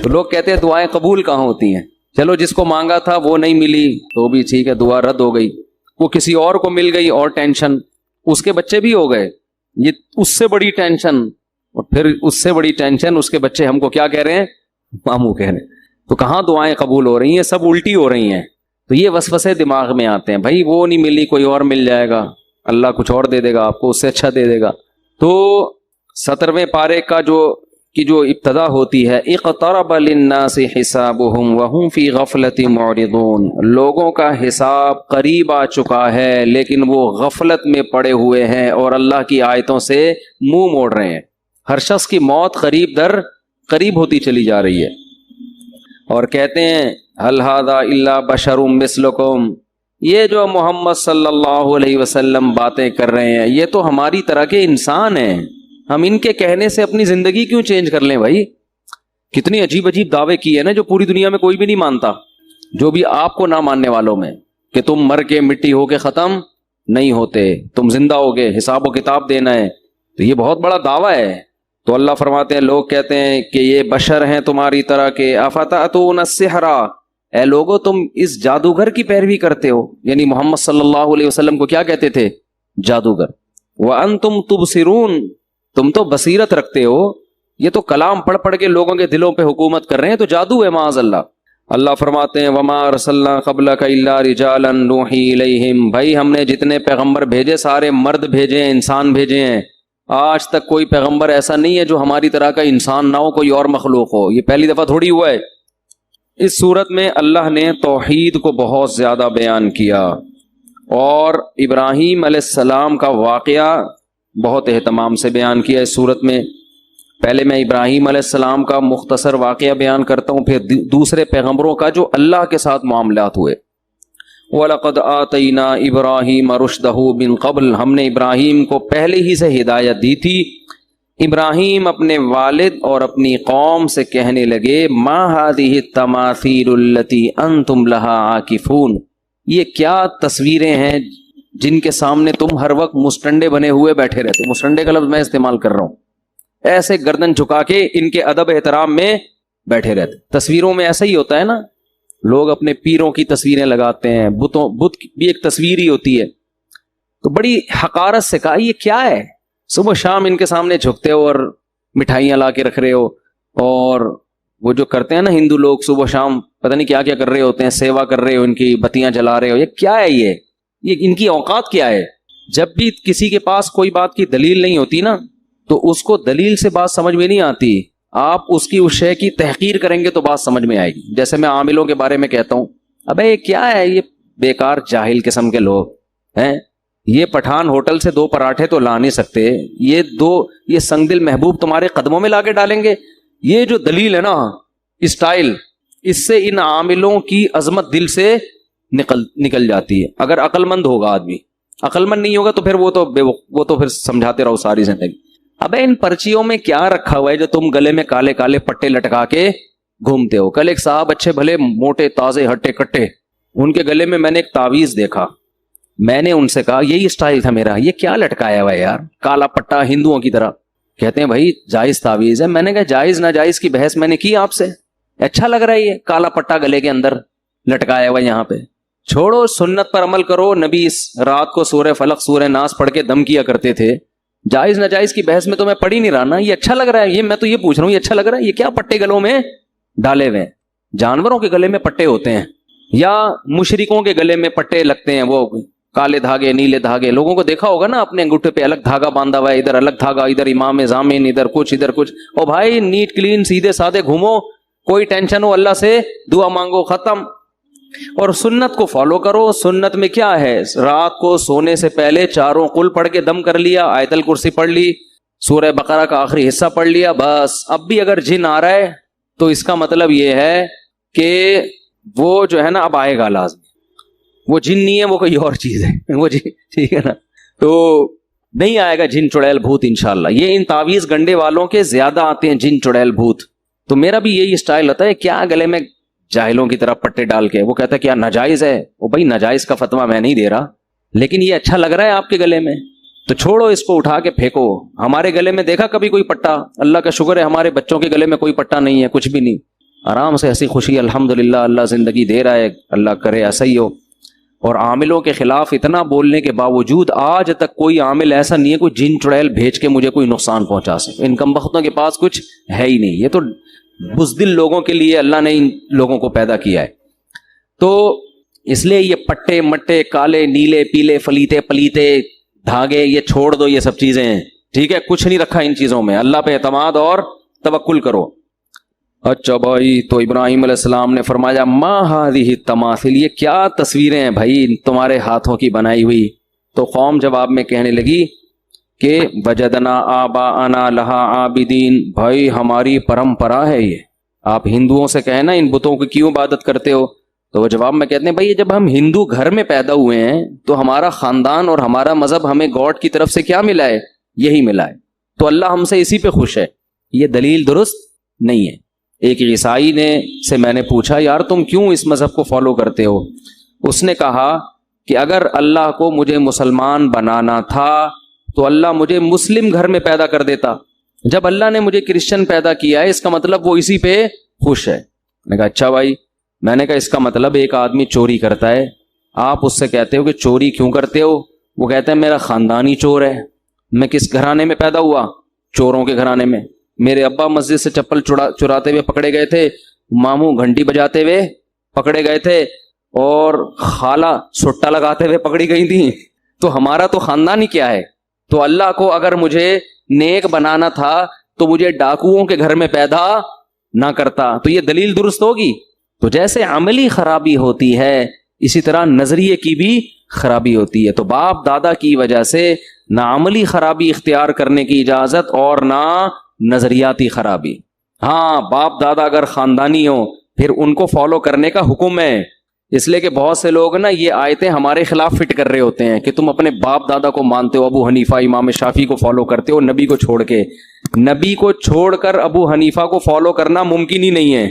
تو لوگ کہتے ہیں دعائیں قبول کہاں ہوتی ہیں؟ چلو جس کو مانگا تھا وہ نہیں ملی تو بھی ٹھیک ہے، دعا رد ہو گئی، وہ کسی اور کو مل گئی اور ٹینشن، اس کے بچے بھی ہو گئے، یہ اس سے بڑی ٹینشن، اور پھر اس سے بڑی ٹینشن اس کے بچے ہم کو کیا کہہ رہے ہیں؟ ماموں کہہ رہے ہیں۔ تو کہاں دعائیں قبول ہو رہی ہیں؟ سب الٹی ہو رہی ہیں۔ تو یہ وسوسے دماغ میں آتے ہیں، بھائی وہ نہیں ملی کوئی اور مل جائے گا، اللہ کچھ اور دے دے گا آپ کو، اس سے اچھا دے دے گا۔ تو 17ویں پارے کا جو ابتدا ہوتی ہے، اقترب للناس حسابهم وهم فی غفلۃ معرضون، لوگوں کا حساب قریب آ چکا ہے لیکن وہ غفلت میں پڑے ہوئے ہیں اور اللہ کی آیتوں سے منہ موڑ رہے ہیں۔ ہر شخص کی موت قریب در قریب ہوتی چلی جا رہی ہے، اور کہتے ہیں هل هذا الا بشر مثلکم، یہ جو محمد صلی اللہ علیہ وسلم باتیں کر رہے ہیں یہ تو ہماری طرح کے انسان ہیں، ہم ان کے کہنے سے اپنی زندگی کیوں چینج کر لیں؟ بھائی کتنی عجیب عجیب دعوے کی ہے نا جو پوری دنیا میں کوئی بھی نہیں مانتا، جو بھی آپ کو نہ ماننے والوں میں، کہ تم مر کے مٹی ہو کے ختم نہیں ہوتے، تم زندہ ہوگے، حساب و کتاب دینا ہے، تو یہ بہت بڑا دعویٰ ہے۔ تو اللہ فرماتے ہیں لوگ کہتے ہیں کہ یہ بشر ہیں تمہاری طرح کے، افتأتون السحر، اے لوگو تم اس جادوگر کی پیروی کرتے ہو، یعنی محمد صلی اللہ علیہ وسلم کو کیا کہتے تھے؟ جادوگر۔ وانتم تبصرون، تم تو بصیرت رکھتے ہو، یہ تو کلام پڑھ پڑھ کے لوگوں کے دلوں پہ حکومت کر رہے ہیں، تو جادو ہے معاذ اللہ۔ اللہ فرماتے ہیں وما ارسلنا قبلک الا رجالا نوحی الیہم، بھائی ہم نے جتنے پیغمبر بھیجے سارے مرد بھیجے ہیں، انسان بھیجے ہیں، آج تک کوئی پیغمبر ایسا نہیں ہے جو ہماری طرح کا انسان نہ ہو، کوئی اور مخلوق ہو، یہ پہلی دفعہ تھوڑی ہوا ہے۔ اس صورت میں اللہ نے توحید کو بہت زیادہ بیان کیا، اور ابراہیم علیہ السلام کا واقعہ بہت اہتمام سے بیان کیا اس صورت میں۔ پہلے میں ابراہیم علیہ السلام کا مختصر واقعہ بیان کرتا ہوں، پھر دوسرے پیغمبروں کا جو اللہ کے ساتھ معاملات ہوئے۔ وَلَقَدْ آتَيْنَا إِبْرَاهِيمَ رُشْدَهُ مِن قَبْلُ، ہم نے ابراہیم کو پہلے ہی سے ہدایت دی تھی۔ ابراہیم اپنے والد اور اپنی قوم سے کہنے لگے مَا هَذِهِ التَّمَاثِيلُ الَّتِي أَنْتُمْ لَهَا عَاكِفُونَ، یہ کیا تصویریں ہیں جن کے سامنے تم ہر وقت مسٹنڈے بنے ہوئے بیٹھے رہتے؟ مسٹنڈے کا لفظ میں استعمال کر رہا ہوں، ایسے گردن جھکا کے ان کے ادب احترام میں بیٹھے رہتے۔ تصویروں میں ایسا ہی ہوتا ہے نا، لوگ اپنے پیروں کی تصویریں لگاتے ہیں، بت بھی ایک تصویر ہی ہوتی ہے، تو بڑی حقارت سے کہا یہ کیا ہے؟ صبح شام ان کے سامنے جھکتے ہو اور مٹھائیاں لا کے رکھ رہے ہو، اور وہ جو کرتے ہیں نا ہندو لوگ صبح شام پتہ نہیں کیا کیا کر رہے ہوتے ہیں، سیوا کر رہے ہو، ان کی بتیاں جلا رہے ہو، یہ کیا ہے؟ یہ ان کی اوقات کیا ہے؟ جب بھی کسی کے پاس کوئی بات کی دلیل نہیں ہوتی نا تو اس کو دلیل سے بات سمجھ میں نہیں آتی، آپ اس کی اس شے کی تحقیر کریں گے تو بات سمجھ میں آئے گی۔ جیسے میں عاملوں کے بارے میں کہتا ہوں ابے یہ کیا ہے، یہ بیکار جاہل قسم کے لوگ ہیں، یہ پٹھان ہوٹل سے 2 پراٹھے تو لا نہیں سکتے، یہ سنگ دل محبوب تمہارے قدموں میں لا کے ڈالیں گے، یہ جو دلیل ہے نا اسٹائل، اس سے ان عاملوں کی عظمت دل سے نکل جاتی ہے۔ اگر عقل مند ہوگا آدمی، عقل مند نہیں ہوگا تو پھر وہ تو پھر سمجھاتے رہو ساری زندگی۔ ابے ان پرچیوں میں کیا رکھا ہوا ہے جو تم گلے میں کالے کالے پٹے لٹکا کے گھومتے ہو؟ کل ایک صاحب اچھے بھلے موٹے تازے ہٹے کٹے، ان کے گلے میں نے ایک تعویذ دیکھا، میں نے ان سے کہا یہی اسٹائل تھا میرا، یہ کیا لٹکایا ہوا ہے یار کالا پٹا ہندوؤں کی طرح؟ کہتے ہیں بھائی جائز تعویذ ہے۔ میں نے کہا جائز ناجائز کی بحث میں نے کی آپ سے، اچھا لگ رہا ہے یہ کالا پٹا گلے کے اندر لٹکایا ہوا یہاں پہ؟ چھوڑو، سنت پر عمل کرو۔ نبی اس رات کو سورہ فلق سورہ ناس پڑھ کے دم کیا کرتے تھے، جائز ناجائز کی بحث میں تو میں پڑھ ہی نہیں رہا نا، یہ اچھا لگ رہا ہے، یہ میں تو یہ پوچھ رہا ہوں یہ اچھا لگ رہا ہے، یہ کیا پٹے گلوں میں ڈالے ہوئے ہیں؟ جانوروں کے گلے میں پٹے ہوتے ہیں یا مشرکوں کے گلے میں پٹے لگتے ہیں، وہ کالے دھاگے نیلے دھاگے، لوگوں کو دیکھا ہوگا نا اپنے انگوٹھے پہ الگ دھاگا باندھا ہوا ہے، ادھر الگ دھاگا، ادھر امام ضامن، ادھر کچھ ادھر کچھ۔ او بھائی نیٹ کلین سیدھے سادے گھومو، کوئی ٹینشن ہو اللہ سے دعا مانگو، ختم۔ اور سنت کو فالو کرو۔ سنت میں کیا ہے؟ رات کو سونے سے پہلے 4 قل پڑھ کے دم کر لیا، آیت الکرسی پڑھ لی، سورہ بقرہ کا آخری حصہ پڑھ لیا، بس۔ اب بھی اگر جن آ رہا ہے تو اس کا مطلب یہ ہے کہ وہ جو ہے نا اب آئے گا لازمی، وہ جن نہیں ہے، وہ کوئی اور چیز ہے، وہ جی ٹھیک ہے نا، تو نہیں آئے گا جن چڑیل بھوت انشاءاللہ۔ یہ ان تعویذ گنڈے والوں کے زیادہ آتے ہیں جن چڑیل بھوت۔ تو میرا بھی یہی اسٹائل ہوتا ہے، کیا گلے میں جاہلوں کی طرح پٹے ڈال کے، وہ کہتا ہے کیا ناجائز ہے؟ وہ بھائی ناجائز کا فتویٰ میں نہیں دے رہا، لیکن یہ اچھا لگ رہا ہے آپ کے گلے میں تو چھوڑو، اس کو اٹھا کے پھینکو۔ ہمارے گلے میں دیکھا کبھی کوئی پٹا؟ اللہ کا شکر ہے ہمارے بچوں کے گلے میں کوئی پٹا نہیں ہے، کچھ بھی نہیں۔ آرام سے ہنسی خوشی الحمدللہ اللہ زندگی دے رہا ہے, اللہ کرے ایسا ہی ہو. اور عاملوں کے خلاف اتنا بولنے کے باوجود آج تک کوئی عامل ایسا نہیں ہے کوئی جن چڑیل بھیج کے مجھے کوئی نقصان پہنچا سکے. ان کم بختوں کے پاس کچھ ہے ہی نہیں. یہ تو بزدل لوگوں کے لیے اللہ نے ان لوگوں کو پیدا کیا ہے. تو اس لیے یہ پٹے مٹے کالے نیلے پیلے فلیتے پلیتے دھاگے یہ چھوڑ دو, یہ سب چیزیں ہیں, ٹھیک ہے, کچھ نہیں رکھا ان چیزوں میں. اللہ پہ اعتماد اور توکل کرو. اچھا بھائی, تو ابراہیم علیہ السلام نے فرمایا ما ہذہ التماثیل, یہ کیا تصویریں ہیں بھائی تمہارے ہاتھوں کی بنائی ہوئی. تو قوم جواب میں کہنے لگی کہ وجدنا آباءنا لہا عابدین, بھائی ہماری پرمپرا ہے یہ, آپ ہندوؤں سے کہیں نا ان بتوں کی کیوں عبادت کرتے ہو. تو وہ جواب میں کہتے ہیں بھائی جب ہم ہندو گھر میں پیدا ہوئے ہیں تو ہمارا خاندان اور ہمارا مذہب ہمیں گاڈ کی طرف سے کیا ملا ہے, یہی ملا ہے, تو اللہ ہم سے اسی پہ خوش ہے. یہ دلیل درست نہیں ہے. ایک عیسائی سے میں نے پوچھا یار تم کیوں اس مذہب کو فالو کرتے ہو. اس نے کہا کہ اگر اللہ کو مجھے مسلمان بنانا تھا تو اللہ مجھے مسلم گھر میں پیدا کر دیتا. جب اللہ نے مجھے کرسچن پیدا کیا ہے اس کا مطلب وہ اسی پہ خوش ہے. میں نے کہا اچھا بھائی. میں نے کہا اس کا مطلب ایک آدمی چوری کرتا ہے, آپ اس سے کہتے ہو کہ چوری کیوں کرتے ہو, وہ کہتا ہے میرا خاندانی چور ہے. میں کس گھرانے میں پیدا ہوا, چوروں کے گھرانے میں. میرے ابا مسجد سے چپل چراتے ہوئے پکڑے گئے تھے, ماموں گھنٹی بجاتے ہوئے پکڑے گئے تھے, اور خالہ سٹا لگاتے ہوئے پکڑی گئی تھی. تو ہمارا تو خاندان ہی کیا ہے. تو اللہ کو اگر مجھے نیک بنانا تھا تو مجھے ڈاکوؤں کے گھر میں پیدا نہ کرتا. تو یہ دلیل درست ہوگی. تو جیسے عملی خرابی ہوتی ہے اسی طرح نظریے کی بھی خرابی ہوتی ہے. تو باپ دادا کی وجہ سے نہ عملی خرابی اختیار کرنے کی اجازت اور نہ نظریاتی خرابی. ہاں باپ دادا اگر خاندانی ہو پھر ان کو فالو کرنے کا حکم ہے. اس لیے کہ بہت سے لوگ نا یہ آیتیں ہمارے خلاف فٹ کر رہے ہوتے ہیں کہ تم اپنے باپ دادا کو مانتے ہو, ابو حنیفہ امام شافعی کو فالو کرتے ہو نبی کو چھوڑ کے. نبی کو چھوڑ کر ابو حنیفہ کو فالو کرنا ممکن ہی نہیں ہے,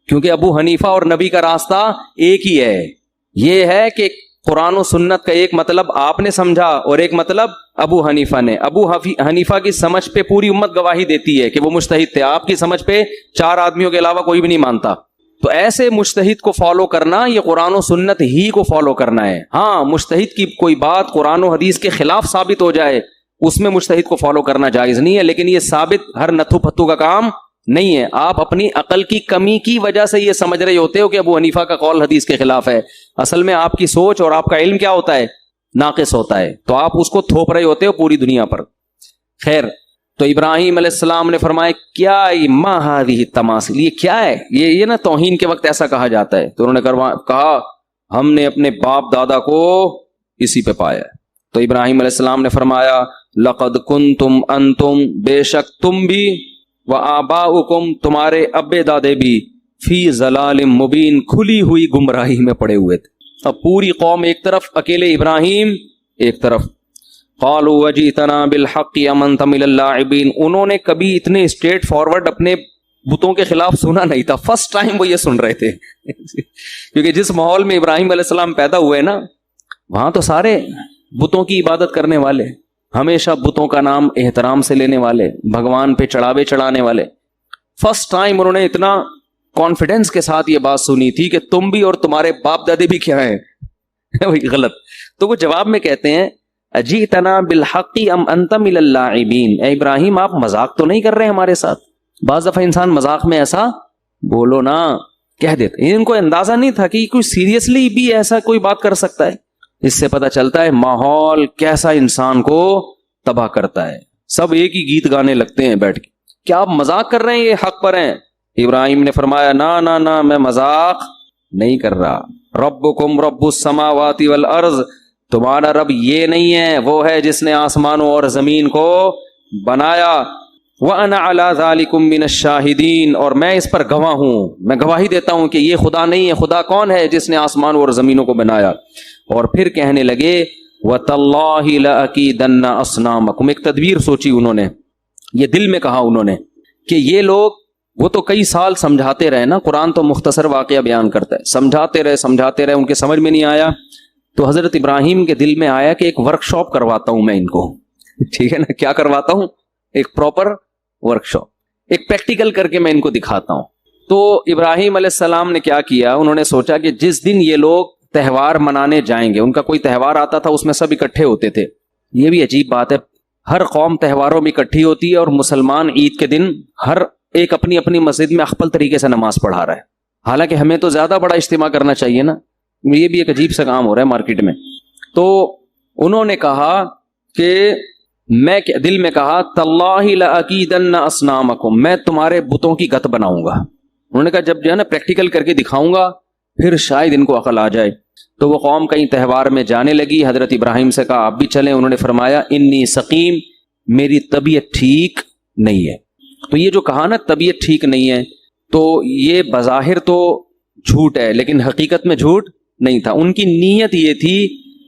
کیونکہ ابو حنیفہ اور نبی کا راستہ ایک ہی ہے. یہ ہے کہ قرآن و سنت کا ایک مطلب آپ نے سمجھا اور ایک مطلب ابو حنیفہ نے. ابو حنیفہ کی سمجھ پہ پوری امت گواہی دیتی ہے کہ وہ مجتہد تھے, آپ کی سمجھ پہ 4 آدمیوں کے علاوہ کوئی بھی نہیں مانتا. تو ایسے مجتہد کو فالو کرنا یہ قرآن و سنت ہی کو فالو کرنا ہے. ہاں مجتہد کی کوئی بات قرآن و حدیث کے خلاف ثابت ہو جائے اس میں مجتہد کو فالو کرنا جائز نہیں ہے, لیکن یہ ثابت ہر نتھو پتھو کا کام نہیں ہے. آپ اپنی عقل کی کمی کی وجہ سے یہ سمجھ رہے ہوتے ہو کہ ابو حنیفہ کا قول حدیث کے خلاف ہے. اصل میں آپ کی سوچ اور آپ کا علم کیا ہوتا ہے, ناقص ہوتا ہے. تو آپ اس کو تھوپ رہے ہوتے ہو پوری دنیا پر. خیر, تو ابراہیم علیہ السلام نے فرمایا کیا ما ہذہ التماثیل, یہ کیا ہے. یہ نا توہین کے وقت ایسا کہا جاتا ہے. تو انہوں نے کہا ہم نے اپنے باپ دادا کو اسی پہ پایا. تو ابراہیم علیہ السلام نے فرمایا لقد کنتم انتم, بے شک تم بھی, وآباؤکم تمہارے ابے دادے بھی, فی ضلال مبین کھلی ہوئی گمراہی میں پڑے ہوئے تھے. اب پوری قوم ایک طرف, اکیلے ابراہیم ایک طرف. قالوا وجئتنا بالحق ام انت من اللاعبین, انہوں نے کبھی اتنے اسٹریٹ فارورڈ اپنے بتوں کے خلاف سنا نہیں تھا. فرسٹ ٹائم وہ یہ سن رہے تھے کیونکہ جس ماحول میں ابراہیم علیہ السلام پیدا ہوئے نا وہاں تو سارے بتوں کی عبادت کرنے والے, ہمیشہ بتوں کا نام احترام سے لینے والے, بھگوان پہ چڑھاوے چڑھانے والے. فرسٹ ٹائم انہوں نے اتنا کانفیڈنس کے ساتھ یہ بات سنی تھی کہ تم بھی اور تمہارے باپ دادے بھی کیا ہیں غلط. تو وہ جواب میں کہتے ہیں اجئتنا بالحق ام انت من اللاعبین, اے ابراہیم آپ مذاق تو نہیں کر رہے ہمارے ساتھ. بعض دفعہ انسان مذاق میں ایسا بولو نا کہہ دیتے. ان کو اندازہ نہیں تھا کہ کوئی سیریسلی بھی ایسا کوئی بات کر سکتا ہے. اس سے پتہ چلتا ہے ماحول کیسا انسان کو تباہ کرتا ہے. سب ایک ہی گیت گانے لگتے ہیں بیٹھ کے. کیا آپ مذاق کر رہے ہیں, یہ حق پر ہیں. ابراہیم نے فرمایا نا میں مذاق نہیں کر رہا. ربکم رب السماوات والارض, تمہارا رب یہ نہیں ہے, وہ ہے جس نے آسمانوں اور زمین کو بنایا. وَأَنَا عَلَى ذَلِكُمْ مِنَ الشَّاهِدِينَ, اور میں اس پر گواہ ہوں, میں گواہی دیتا ہوں کہ یہ خدا نہیں ہے. خدا کون ہے جس نے آسمانوں اور زمینوں کو بنایا. اور پھر کہنے لگے وَتَاللَّهِ لَأَكِيدَنَّ أَصْنَامَكُمْ, ایک تدبیر سوچی انہوں نے, یہ دل میں کہا انہوں نے کہ یہ لوگ, وہ تو کئی سال سمجھاتے رہے نا, قرآن تو مختصر واقعہ بیان کرتا ہے, سمجھاتے رہے ان کے سمجھ میں نہیں آیا. تو حضرت ابراہیم کے دل میں آیا کہ ایک ورک شاپ کرواتا ہوں میں ان کو. ٹھیک ہے نا, کیا کرواتا ہوں, ایک پراپر ورک شاپ, ایک پریکٹیکل کر کے میں ان کو دکھاتا ہوں. تو ابراہیم علیہ السلام نے کیا کیا, انہوں نے سوچا کہ جس دن یہ لوگ تہوار منانے جائیں گے, ان کا کوئی تہوار آتا تھا اس میں سب اکٹھے ہوتے تھے. یہ بھی عجیب بات ہے, ہر قوم تہواروں میں اکٹھی ہوتی ہے اور مسلمان عید کے دن ہر ایک اپنی اپنی مسجد میں اخپل طریقے سے نماز پڑھا رہا ہے, حالانکہ ہمیں تو زیادہ بڑا اجتماع کرنا چاہیے نا. یہ بھی ایک عجیب سا کام ہو رہا ہے مارکیٹ میں. تو انہوں نے کہا کہ میں دل میں کہا تاللہ لاکیدن اصنامکم, میں تمہارے بتوں کی گت بناؤں گا. انہوں نے کہا جب جو ہے نا پریکٹیکل کر کے دکھاؤں گا پھر شاید ان کو عقل آ جائے. تو وہ قوم کہیں تہوار میں جانے لگی, حضرت ابراہیم سے کہا آپ بھی چلیں. انہوں نے فرمایا انی سقیم, میری طبیعت ٹھیک نہیں ہے. تو یہ جو کہا نا طبیعت ٹھیک نہیں ہے, تو یہ بظاہر تو جھوٹ ہے لیکن حقیقت میں جھوٹ نہیں تھا. ان کی نیت یہ تھی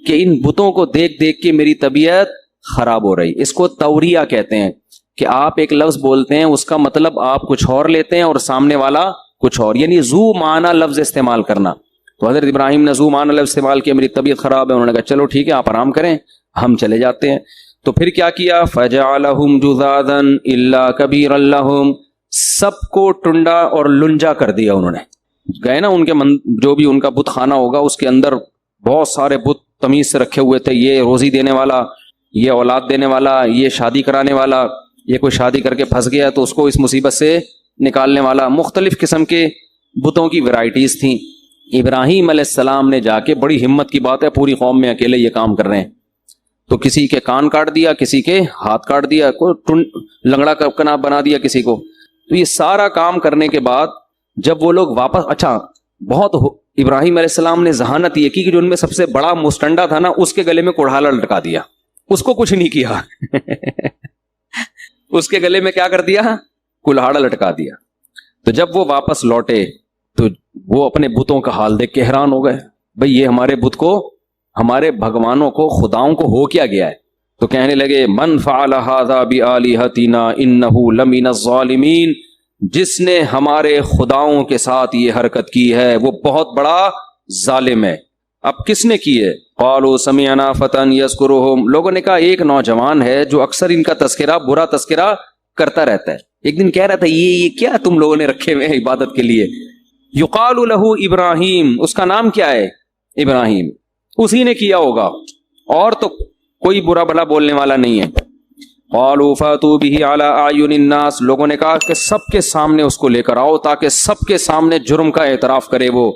کہ ان بتوں کو دیکھ دیکھ کے میری طبیعت خراب ہو رہی. اس کو توریہ کہتے ہیں کہ آپ ایک لفظ بولتے ہیں اس کا مطلب آپ کچھ اور لیتے ہیں اور سامنے والا کچھ اور, یعنی ذو معنی لفظ استعمال کرنا. تو حضرت ابراہیم نے ذو معنی لفظ استعمال کیا, میری طبیعت خراب ہے. انہوں نے کہا چلو ٹھیک ہے آپ آرام کریں, ہم چلے جاتے ہیں. تو پھر کیا کیا, فجعلہم جذاذا الا کبیرا لہم, سب کو ٹنڈا اور لنجا کر دیا. انہوں نے گئے نا ان کے جو بھی ان کا بت خانہ ہوگا اس کے اندر بہت سارے بت تمیز سے رکھے ہوئے تھے, یہ روزی دینے والا, یہ اولاد دینے والا, یہ شادی کرانے والا, یہ کوئی شادی کر کے پھنس گیا تو اس کو اس مصیبت سے نکالنے والا. مختلف قسم کے بتوں کی ورائٹیز تھیں. ابراہیم علیہ السلام نے جا کے, بڑی ہمت کی بات ہے, پوری قوم میں اکیلے یہ کام کر رہے ہیں, تو کسی کے کان کاٹ دیا, کسی کے ہاتھ کاٹ دیا, کوئی لنگڑا کنا بنا دیا کسی کو. تو یہ سارا کام کرنے کے بعد جب وہ لوگ واپس, اچھا بہت ابراہیم علیہ السلام نے ذہانت یہ کی کہ جو ان میں سب سے بڑا مستنڈا تھا نا اس کے گلے میں کوڑھالا لٹکا دیا, اس کو کچھ نہیں کیا اس کے گلے میں کیا کر دیا, کلہاڑا لٹکا دیا. تو جب وہ واپس لوٹے تو وہ اپنے بتوں کا حال دیکھ کے حیران ہو گئے, بھئی یہ ہمارے بت کو, ہمارے بھگوانوں کو, خداؤں کو ہو کیا گیا ہے. تو کہنے لگے من فعل ھذا بآلہتنا انہ لمن الظالمین, جس نے ہمارے خداؤں کے ساتھ یہ حرکت کی ہے وہ بہت بڑا ظالم ہے. اب کس نے کی ہے, قالوا سمعنا فتى یذکرہم, لوگوں نے کہا ایک نوجوان ہے جو اکثر ان کا تذکرہ, برا تذکرہ کرتا رہتا ہے. ایک دن کہہ رہا تھا یہ کیا تم لوگوں نے رکھے ہوئے ہیں عبادت کے لیے, یقال لہ ابراہیم, اس کا نام کیا ہے ابراہیم, اسی نے کیا ہوگا, اور تو کوئی برا بھلا بولنے والا نہیں ہے. قالوا فاتوا به علی اعین الناس, لوگوں نے کہا کہ سب کے سامنے اس کو لے کر آؤ تاکہ سب کے سامنے جرم کا اعتراف کرے وہ.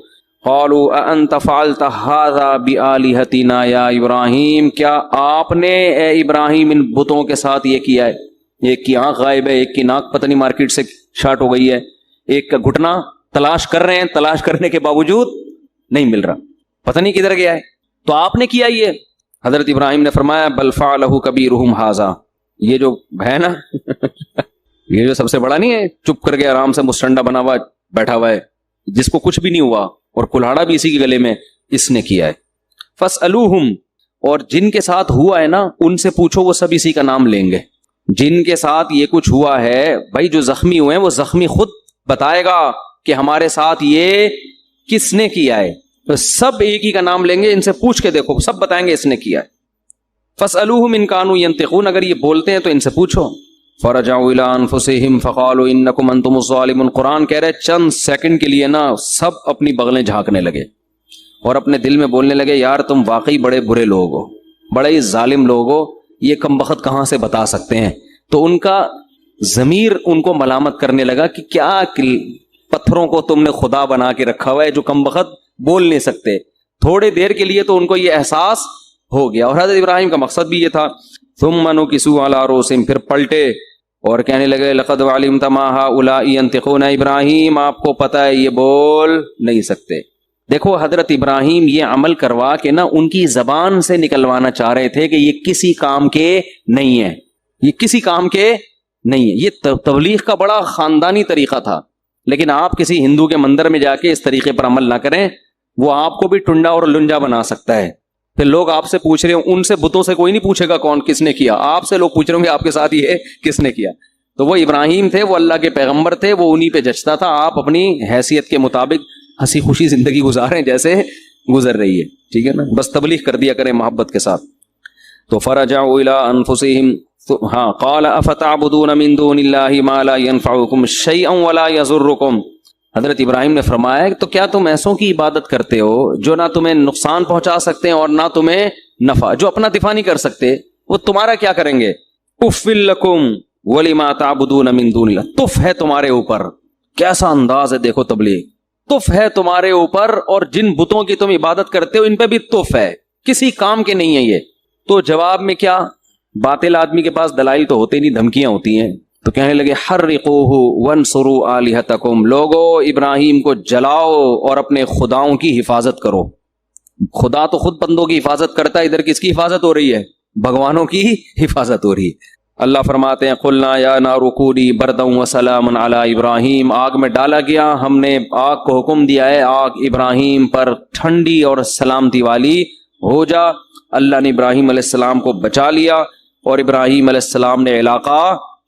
قالوا اانت فعلت ھذا بآلہتنا یا ابراہیم, کیا آپ نے اے ابراہیم ان بتوں کے ساتھ یہ کیا ہے. ایک کی آنکھ غائب ہے, ایک کی ناک پتہ نہیں مارکیٹ سے شارٹ ہو گئی ہے, ایک کا گھٹنا تلاش کر رہے ہیں, تلاش کرنے کے باوجود نہیں مل رہا, پتہ نہیں کدھر گیا ہے, تو آپ نے کیا یہ. حضرت ابراہیم نے فرمایا بل فعلہ کبیرہم ھذا, یہ جو ہے نا یہ جو سب سے بڑا نہیں ہے, چپ کر کے آرام سے مستنڈا بنا ہوا بیٹھا ہوا ہے, جس کو کچھ بھی نہیں ہوا اور کلہاڑا بھی اسی کے گلے میں, اس نے کیا ہے. فاسألوہم, اور جن کے ساتھ ہوا ہے نا ان سے پوچھو, وہ سب اسی کا نام لیں گے. جن کے ساتھ یہ کچھ ہوا ہے بھائی, جو زخمی ہوئے ہیں وہ زخمی خود بتائے گا کہ ہمارے ساتھ یہ کس نے کیا ہے, تو سب ایک ہی کا نام لیں گے, ان سے پوچھ کے دیکھو, سب بتائیں گے اس نے کیا ہے. فاسألوہم ان کانوا ینطقون, اگر یہ بولتے ہیں تو ان سے پوچھو. فرجعوا الی انفسہم فقالوا انکم انتم الظالمون, قرآن کہہ رہے چند سیکنڈ کے لیے نا سب اپنی بغلیں جھانکنے لگے اور اپنے دل میں بولنے لگے یار تم واقعی بڑے برے لوگ ہو, بڑے ہی ظالم لوگ ہو, یہ کم بخت کہاں سے بتا سکتے ہیں. تو ان کا ضمیر ان کو ملامت کرنے لگا کہ کیا پتھروں کو تم نے خدا بنا کے رکھا ہوا ہے جو کم بخت بول نہیں سکتے. تھوڑے دیر کے لیے تو ان کو یہ احساس ہو گیا, اور حضرت ابراہیم کا مقصد بھی یہ تھا. ثم نکسوا علی رؤوسہم, پھر پلٹے اور کہنے لگے لقد علمت ما هؤلاء ينطقون, ابراہیم آپ کو پتہ ہے یہ بول نہیں سکتے. دیکھو حضرت ابراہیم یہ عمل کروا کے نا ان کی زبان سے نکلوانا چاہ رہے تھے کہ یہ کسی کام کے نہیں ہے, یہ کسی کام کے نہیں ہے. یہ تبلیغ کا بڑا خاندانی طریقہ تھا, لیکن آپ کسی ہندو کے مندر میں جا کے اس طریقے پر عمل نہ کریں, وہ آپ کو بھی ٹنڈا اور لنجا بنا سکتا ہے. پھر لوگ آپ سے پوچھ رہے ہوں, ان سے بتوں سے کوئی نہیں پوچھے گا کون کس نے کیا, آپ سے لوگ پوچھ رہے ہوں گے آپ کے ساتھ یہ کس نے کیا. تو وہ ابراہیم تھے, وہ اللہ کے پیغمبر تھے, وہ انہی پہ جچتا تھا. آپ اپنی حیثیت کے مطابق ہنسی خوشی زندگی گزاریں جیسے گزر رہی ہے, ٹھیک ہے نا, بس تبلیغ کر دیا کریں محبت کے ساتھ. تو فرجعوا الی انفسہم, قال افتعبدون من دون اللہ ما لا ينفعکم شیئا ولا یضرکم, حضرت ابراہیم نے فرمایا تو کیا تم ایسوں کی عبادت کرتے ہو جو نہ تمہیں نقصان پہنچا سکتے ہیں اور نہ تمہیں نفع، جو اپنا دفاع نہیں کر سکتے، وہ تمہارا کیا کریں گے؟ اف لکم ولما تعبدون من دون اللہ، تف ہے تمہارے اوپر. کیسا انداز ہے دیکھو تبلیغ، تف ہے تمہارے اوپر اور جن بتوں کی تم عبادت کرتے ہو ان پہ بھی تف ہے، کسی کام کے نہیں ہے یہ. تو جواب میں کیا؟ باطل آدمی کے پاس دلائل تو ہوتے نہیں، دھمکیاں ہوتی ہیں. تو کہنے لگے حرقوہ وانصروا آلہتکم، لوگو ابراہیم کو جلاؤ اور اپنے خداؤں کی حفاظت کرو. خدا تو خود بندوں کی حفاظت کرتا ہے، ادھر کس کی حفاظت ہو رہی ہے؟ بھگوانوں کی حفاظت ہو رہی ہے. اللہ فرماتے ہیں قلنا یا نار کونی بردا وسلاما علی ابراہیم، آگ میں ڈالا گیا، ہم نے آگ کو حکم دیا ہے آگ ابراہیم پر ٹھنڈی اور سلامتی والی ہو جا. اللہ نے ابراہیم علیہ السلام کو بچا لیا اور ابراہیم علیہ السلام نے علاقہ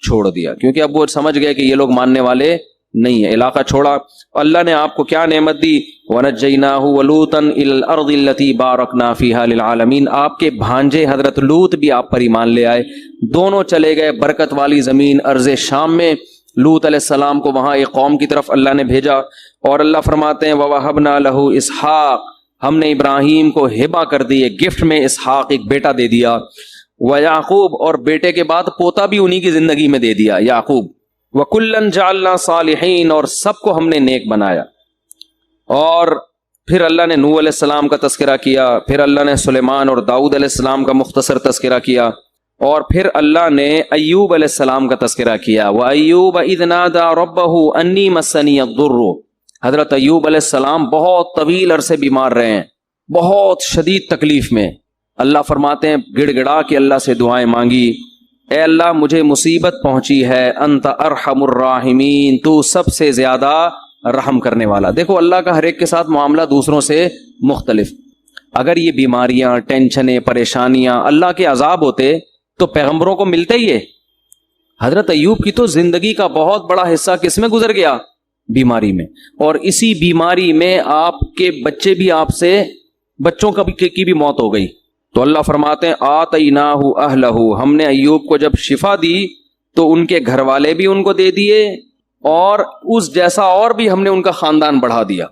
چھوڑ دیا، کیونکہ اب وہ سمجھ گئے کہ یہ لوگ ماننے والے نہیں ہیں. علاقہ چھوڑا. اللہ نے آپ کو کیا نعمت دی؟ وَنَجَّيْنَاهُ وَلُوطًا إِلَى الْأَرْضِ الَّتِي بَارَكْنَا فِيهَا لِلْعَالَمِينَ، آپ کے بھانجے حضرت لوط بھی آپ پر ایمان لے آئے، دونوں چلے گئے برکت والی زمین ارض شام میں. لوط علیہ السلام کو وہاں ایک قوم کی طرف اللہ نے بھیجا، اور اللہ فرماتے ہیں وَوَهَبْنَا لَهُ إِسْحَاقَ، ہم نے ابراہیم کو ہبہ کر دی، گفٹ میں اسحاق ایک بیٹا دے دیا. وَيَعْقُوب، اور بیٹے کے بعد پوتا بھی انہی کی زندگی میں دے دیا یعقوب. وَكُلًّا جَعَلْنَا صَالِحِينَ، اور سب کو ہم نے نیک بنایا. اور پھر اللہ نے نوح علیہ السلام کا تذکرہ کیا، پھر اللہ نے سلیمان اور داؤد علیہ السلام کا مختصر تذکرہ کیا، اور پھر اللہ نے ایوب علیہ السلام کا تذکرہ کیا. وَأَيُّوبَ إِذْ نَادَىٰ رَبَّهُ أَنِّي مَسَّنِيَ الضُّرُّ، حضرت ایوب علیہ السلام بہت طویل عرصے بیمار رہے ہیں، بہت شدید تکلیف میں. اللہ فرماتے ہیں گڑ گڑا کے اللہ سے دعائیں مانگی، اے اللہ مجھے مصیبت پہنچی ہے، انت ارحم الراحمین، تو سب سے زیادہ رحم کرنے والا. دیکھو اللہ کا ہر ایک کے ساتھ معاملہ دوسروں سے مختلف. اگر یہ بیماریاں، ٹینشنیں، پریشانیاں اللہ کے عذاب ہوتے تو پیغمبروں کو ملتے ہی ہے. حضرت ایوب کی تو زندگی کا بہت بڑا حصہ کس میں گزر گیا؟ بیماری میں. اور اسی بیماری میں آپ کے بچے بھی آپ سے، بچوں کی بھی موت ہو گئی. تو اللہ فرماتے ہیں آتیناہ اہلہ، ہم نے ایوب کو جب شفا دی تو ان کے گھر والے بھی ان کو دے دیے، اور اس جیسا اور بھی ہم نے ان کا خاندان بڑھا دیا.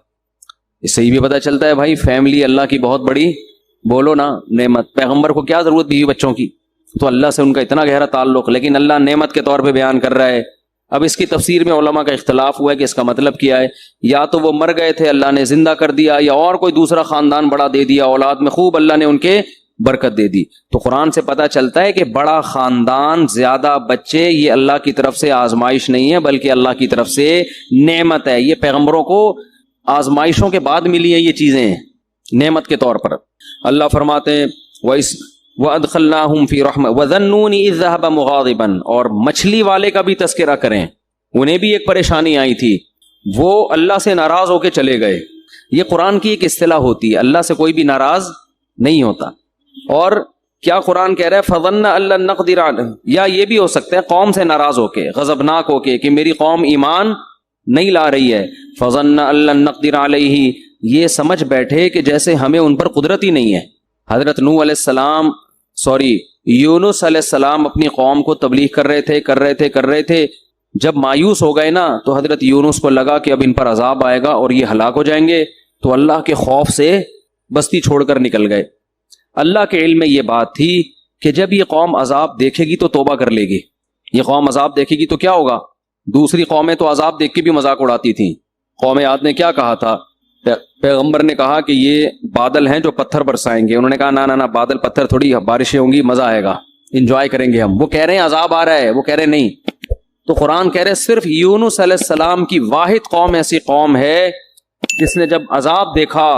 اس سے یہ بھی پتہ چلتا ہے بھائی فیملی اللہ کی بہت بڑی، بولو نا، نعمت. پیغمبر کو کیا ضرورت بیوی بچوں کی؟ تو اللہ سے ان کا اتنا گہرا تعلق، لیکن اللہ نعمت کے طور پہ بیان کر رہا ہے. اب اس کی تفسیر میں علماء کا اختلاف ہوا ہے کہ اس کا مطلب کیا ہے. یا تو وہ مر گئے تھے اللہ نے زندہ کر دیا، یا اور کوئی دوسرا خاندان بڑا دے دیا، اولاد میں خوب اللہ نے ان کے برکت دے دی. تو قرآن سے پتہ چلتا ہے کہ بڑا خاندان، زیادہ بچے، یہ اللہ کی طرف سے آزمائش نہیں ہے بلکہ اللہ کی طرف سے نعمت ہے. یہ پیغمبروں کو آزمائشوں کے بعد ملی ہیں یہ چیزیں نعمت کے طور پر. اللہ فرماتے ہیں وَأَدْخَلْنَاهُمْ فِي رَحْمَةٍ وَظَنُّونِ إِذْ ذَهَبَ مُغَاضِبًا، اور مچھلی والے کا بھی تذکرہ کریں. انہیں بھی ایک پریشانی آئی تھی، وہ اللہ سے ناراض ہو کے چلے گئے. یہ قرآن کی ایک اصطلاح ہوتی ہے، اللہ سے کوئی بھی ناراض نہیں ہوتا. اور کیا قرآن کہہ رہا ہے فَظَنَّ أَن لَّن نَّقْدِرَ عَلَيْهِ، یا یہ بھی ہو سکتا ہے قوم سے ناراض ہو کے، غضبناک ہو کے کہ میری قوم ایمان نہیں لا رہی ہے. فَظَنَّ أَن لَّن نَّقْدِرَ عَلَيْهِ، یہ سمجھ بیٹھے کہ جیسے ہمیں ان پر قدرت ہی نہیں ہے. حضرت نوح علیہ السلام، یونس علیہ السلام اپنی قوم کو تبلیغ کر رہے تھے. جب مایوس ہو گئے نا تو حضرت یونس کو لگا کہ اب ان پر عذاب آئے گا اور یہ ہلاک ہو جائیں گے، تو اللہ کے خوف سے بستی چھوڑ کر نکل گئے. اللہ کے علم میں یہ بات تھی کہ جب یہ قوم عذاب دیکھے گی تو توبہ کر لے گی. یہ قوم عذاب دیکھے گی تو کیا ہوگا؟ دوسری قومیں تو عذاب دیکھ کے بھی مذاق اڑاتی تھیں. قوم عاد نے کیا کہا تھا؟ پیغمبر نے کہا کہ یہ بادل ہیں جو پتھر برسائیں گے. انہوں نے کہا نہ بادل پتھر تھوڑی، بارشیں ہوں گی، مزہ آئے گا، انجوائے کریں گے ہم. وہ کہہ رہے ہیں عذاب آ رہا ہے، وہ کہہ رہے نہیں. تو قرآن کہہ رہے صرف یونس علیہ السلام کی واحد قوم ایسی قوم ہے جس نے جب عذاب دیکھا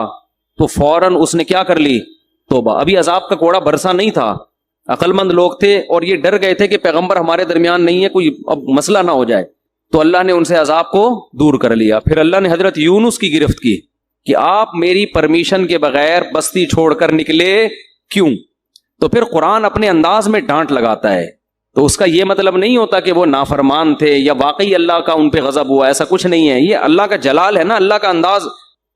تو فوراً اس نے کیا کر لی؟ توبہ. ابھی عذاب کا کوڑا برسا نہیں تھا، عقل مند لوگ تھے اور یہ ڈر گئے تھے کہ پیغمبر ہمارے درمیان نہیں ہے، کوئی اب مسئلہ نہ ہو جائے. تو اللہ نے ان سے عذاب کو دور کر لیا. پھر اللہ نے حضرت یونس کی گرفت کی کہ آپ میری پرمیشن کے بغیر بستی چھوڑ کر نکلے کیوں؟ تو پھر قرآن اپنے انداز میں ڈانٹ لگاتا ہے. تو اس کا یہ مطلب نہیں ہوتا کہ وہ نافرمان تھے یا واقعی اللہ کا ان پہ غضب ہوا، ایسا کچھ نہیں ہے. یہ اللہ کا جلال ہے نا، اللہ کا انداز،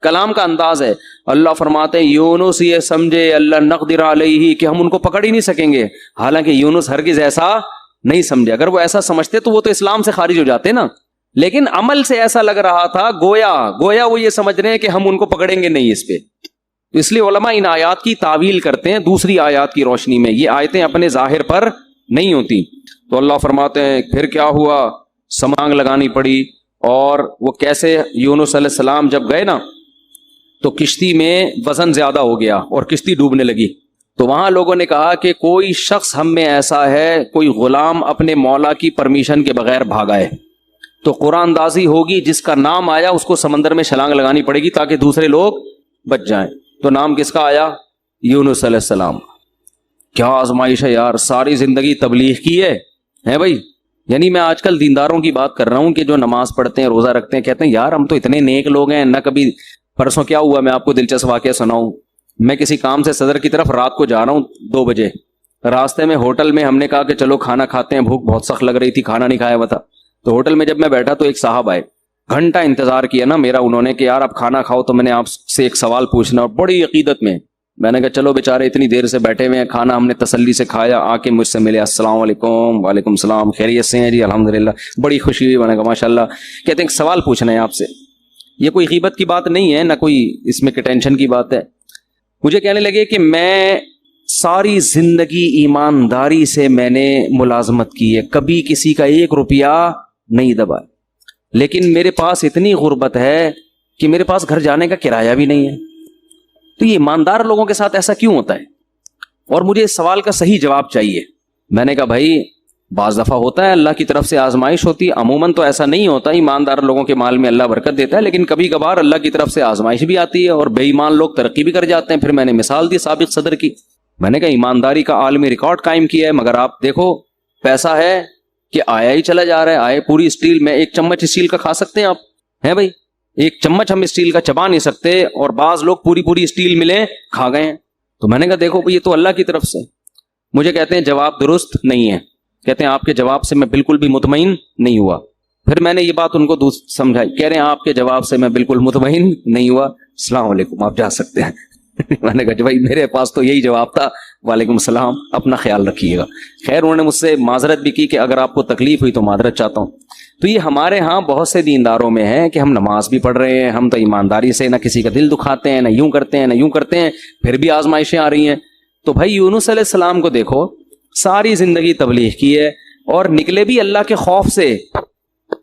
کلام کا انداز ہے. اللہ فرماتے ہیں یونس یہ سمجھے اللہ نقدر علیہ کہ ہم ان کو پکڑ ہی نہیں سکیں گے، حالانکہ یونس ہرگز ایسا نہیں سمجھے. اگر وہ ایسا سمجھتے تو وہ تو اسلام سے خارج ہو جاتے نا. لیکن عمل سے ایسا لگ رہا تھا گویا وہ یہ سمجھ رہے ہیں کہ ہم ان کو پکڑیں گے نہیں اس پہ. تو اس لیے علماء ان آیات کی تعویل کرتے ہیں دوسری آیات کی روشنی میں. یہ آیتیں اپنے ظاہر پر نہیں ہوتی. تو اللہ فرماتے ہیں پھر کیا ہوا, سمانگ لگانی پڑی. اور وہ کیسے, یونس علیہ السلام جب گئے نا تو کشتی میں وزن زیادہ ہو گیا اور کشتی ڈوبنے لگی. تو وہاں لوگوں نے کہا کہ کوئی شخص ہم میں ایسا ہے, کوئی غلام اپنے مولا کی پرمیشن کے بغیر بھاگا ہے, تو قرآن اندازی ہوگی, جس کا نام آیا اس کو سمندر میں چھلانگ لگانی پڑے گی تاکہ دوسرے لوگ بچ جائیں. تو نام کس کا آیا؟ یونس علیہ السلام. کیا آزمائش ہے یار, ساری زندگی تبلیغ کی ہے بھائی. یعنی میں آج کل دینداروں کی بات کر رہا ہوں کہ جو نماز پڑھتے ہیں, روزہ رکھتے ہیں, کہتے ہیں یار ہم تو اتنے نیک لوگ ہیں, نہ کبھی. پرسوں کیا ہوا, میں آپ کو دلچسپ واقعہ سناؤں. میں کسی کام سے صدر کی طرف رات کو جا رہا ہوں 2 بجے. راستے میں ہوٹل میں ہم نے کہا کہ چلو کھانا کھاتے ہیں, بھوک بہت سخت لگ رہی تھی, کھانا نہیں کھایا ہوا تھا. تو ہوٹل میں جب میں بیٹھا تو ایک صاحب آئے, گھنٹہ انتظار کیا نا میرا انہوں نے کہ یار آپ کھانا کھاؤ تو میں نے آپ سے ایک سوال پوچھنا, اور بڑی عقیدت میں نے کہا چلو بیچارے اتنی دیر سے بیٹھے ہوئے ہیں, کھانا ہم نے تسلی سے کھایا, آ کے مجھ سے ملے, السلام علیکم. وعلیکم السلام, خیریت سے ہیں جی؟ الحمدللہ. بڑی خوشی ہوئی. میں نے کہا ماشاء اللہ. کہتے ہیں ایک سوال پوچھنا ہے آپ سے. یہ کوئی غیبت کی بات نہیں ہے, نہ کوئی اس میں ٹینشن کی بات ہے. مجھے کہنے لگے کہ میں ساری زندگی ایمانداری سے میں نے ملازمت کی ہے, کبھی کسی کا 1 روپیہ نہیں دبا, لیکن میرے پاس اتنی غربت ہے کہ میرے پاس گھر جانے کا کرایہ بھی نہیں ہے. تو یہ ایماندار لوگوں کے ساتھ ایسا کیوں ہوتا ہے؟ اور مجھے اس سوال کا صحیح جواب چاہیے. میں نے کہا بھائی بعض دفعہ ہوتا ہے, اللہ کی طرف سے آزمائش ہوتی ہے, عموماً تو ایسا نہیں ہوتا. ایماندار لوگوں کے مال میں اللہ برکت دیتا ہے, لیکن کبھی کبھار اللہ کی طرف سے آزمائش بھی آتی ہے اور بے ایمان لوگ ترقی بھی کر جاتے ہیں. پھر میں نے مثال دی سابق صدر کی. میں نے کہا ایمانداری کا عالمی ریکارڈ قائم کیا ہے, مگر آپ دیکھو پیسہ ہے کہ آیا ہی چلا جا رہا ہے. آئے پوری اسٹیل میں 1 چمچ اسٹیل کا کھا سکتے ہیں آپ, ہیں بھائی؟ 1 چمچ ہم اسٹیل کا چبا نہیں سکتے, اور بعض لوگ پوری اسٹیل ملے کھا گئے ہیں. تو میں نے کہا دیکھو یہ تو اللہ کی طرف سے. مجھے کہتے ہیں جواب درست نہیں ہے. کہتے ہیں آپ کے جواب سے میں بالکل بھی مطمئن نہیں ہوا. پھر میں نے یہ بات ان کو سمجھائی. کہہ رہے ہیں آپ کے جواب سے میں بالکل مطمئن نہیں ہوا, السلام علیکم, آپ جا سکتے ہیں. میں نے کہا بھائی میرے پاس تو یہی جواب تھا, وعلیکم السلام, اپنا خیال رکھیے گا. خیر انہوں نے مجھ سے معذرت بھی کی کہ اگر آپ کو تکلیف ہوئی تو معذرت چاہتا ہوں. تو یہ ہمارے ہاں بہت سے دینداروں میں ہے کہ ہم نماز بھی پڑھ رہے ہیں, ہم تو ایمانداری سے نہ کسی کا دل دکھاتے ہیں, نہ یوں کرتے ہیں نہ یوں کرتے ہیں, پھر بھی آزمائشیں آ رہی ہیں. تو بھائی یونس علیہ السلام کو دیکھو, ساری زندگی تبلیغ کی ہے اور نکلے بھی اللہ کے خوف سے.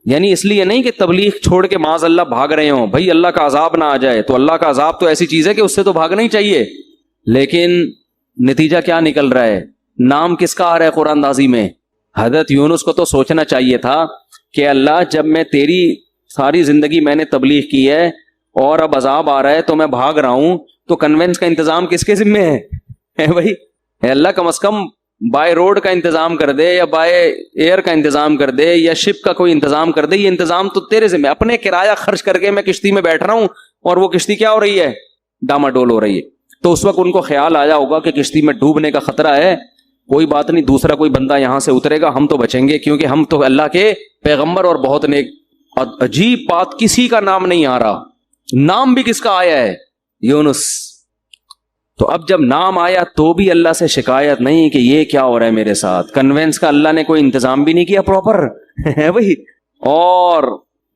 یعنی اس لیے نہیں کہ تبلیغ چھوڑ کے معاذ اللہ بھاگ رہے ہوں, بھائی اللہ کا عذاب نہ آ جائے. تو اللہ کا عذاب تو ایسی چیز ہے کہ اس سے تو بھاگنا ہی چاہیے. لیکن نتیجہ کیا نکل رہا ہے؟ نام کس کا آ رہا ہے قرآن اندازی میں؟ حضرت یونس کو تو سوچنا چاہیے تھا کہ اللہ جب میں تیری ساری زندگی میں نے تبلیغ کی ہے اور اب عذاب آ رہا ہے تو میں بھاگ رہا ہوں, تو کنوینس کا انتظام کس کے ذمہ ہے بھائی؟ اللہ کم از کم بائی روڈ کا انتظام کر دے, یا بائی ایئر کا انتظام کر دے, یا شپ کا کوئی انتظام کر دے. یہ انتظام تو تیرے ذمہ. اپنے کرایہ خرچ کر کے میں کشتی میں بیٹھ رہا ہوں اور وہ کشتی کیا ہو رہی ہے؟ ڈاماڈول ہو رہی ہے. تو اس وقت ان کو خیال آیا ہوگا کہ کشتی میں ڈوبنے کا خطرہ ہے, کوئی بات نہیں, دوسرا کوئی بندہ یہاں سے اترے گا, ہم تو بچیں گے کیونکہ ہم تو اللہ کے پیغمبر اور بہت نیک. عجیب بات, کسی کا نام نہیں آ رہا. نام بھی کس کا آیا ہے؟ یونس. تو اب جب نام آیا تو بھی اللہ سے شکایت نہیں کہ یہ کیا ہو رہا ہے میرے ساتھ. کنوینس کا اللہ نے کوئی انتظام بھی نہیں کیا پراپر ہے بھائی, اور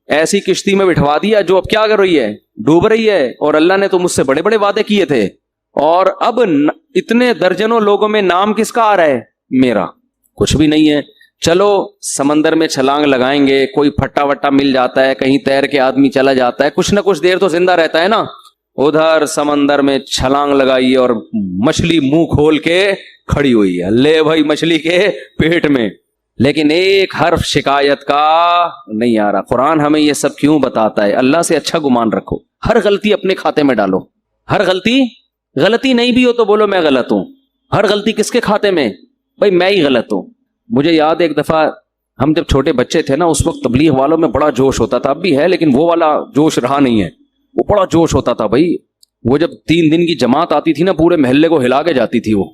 ایسی کشتی میں بٹھوا دیا جو اب کیا کر رہی ہے؟ ڈوب رہی ہے. اور اللہ نے تو مجھ سے بڑے بڑے وعدے کیے تھے, اور اب اتنے درجنوں لوگوں میں نام کس کا آ رہا ہے؟ میرا. کچھ بھی نہیں ہے. چلو سمندر میں چھلانگ لگائیں گے, کوئی پھٹا وٹا مل جاتا ہے, کہیں تیر کے آدمی چلا جاتا ہے, کچھ نہ کچھ دیر تو زندہ رہتا ہے نا. ادھر سمندر میں چھلانگ لگائی اور مچھلی منہ کھول کے کھڑی ہوئی ہے, لے بھائی مچھلی کے پیٹ میں, لیکن ایک حرف شکایت کا نہیں آ رہا. قرآن ہمیں یہ سب کیوں بتاتا ہے؟ اللہ سے اچھا گمان رکھو, ہر غلطی اپنے کھاتے میں ڈالو. ہر غلطی نہیں بھی ہو تو بولو میں غلط ہوں. ہر غلطی کس کے کھاتے میں؟ بھائی میں ہی غلط ہوں. مجھے یاد ہے ایک دفعہ ہم جب چھوٹے بچے تھے نا, اس وقت تبلیغ والوں میں بڑا جوش ہوتا تھا, اب بھی ہے لیکن وہ والا جوش رہا نہیں ہے. وہ بڑا جوش ہوتا تھا بھائی. وہ جب 3 دن کی جماعت آتی تھی نا, پورے محلے کو ہلا کے جاتی تھی. وہ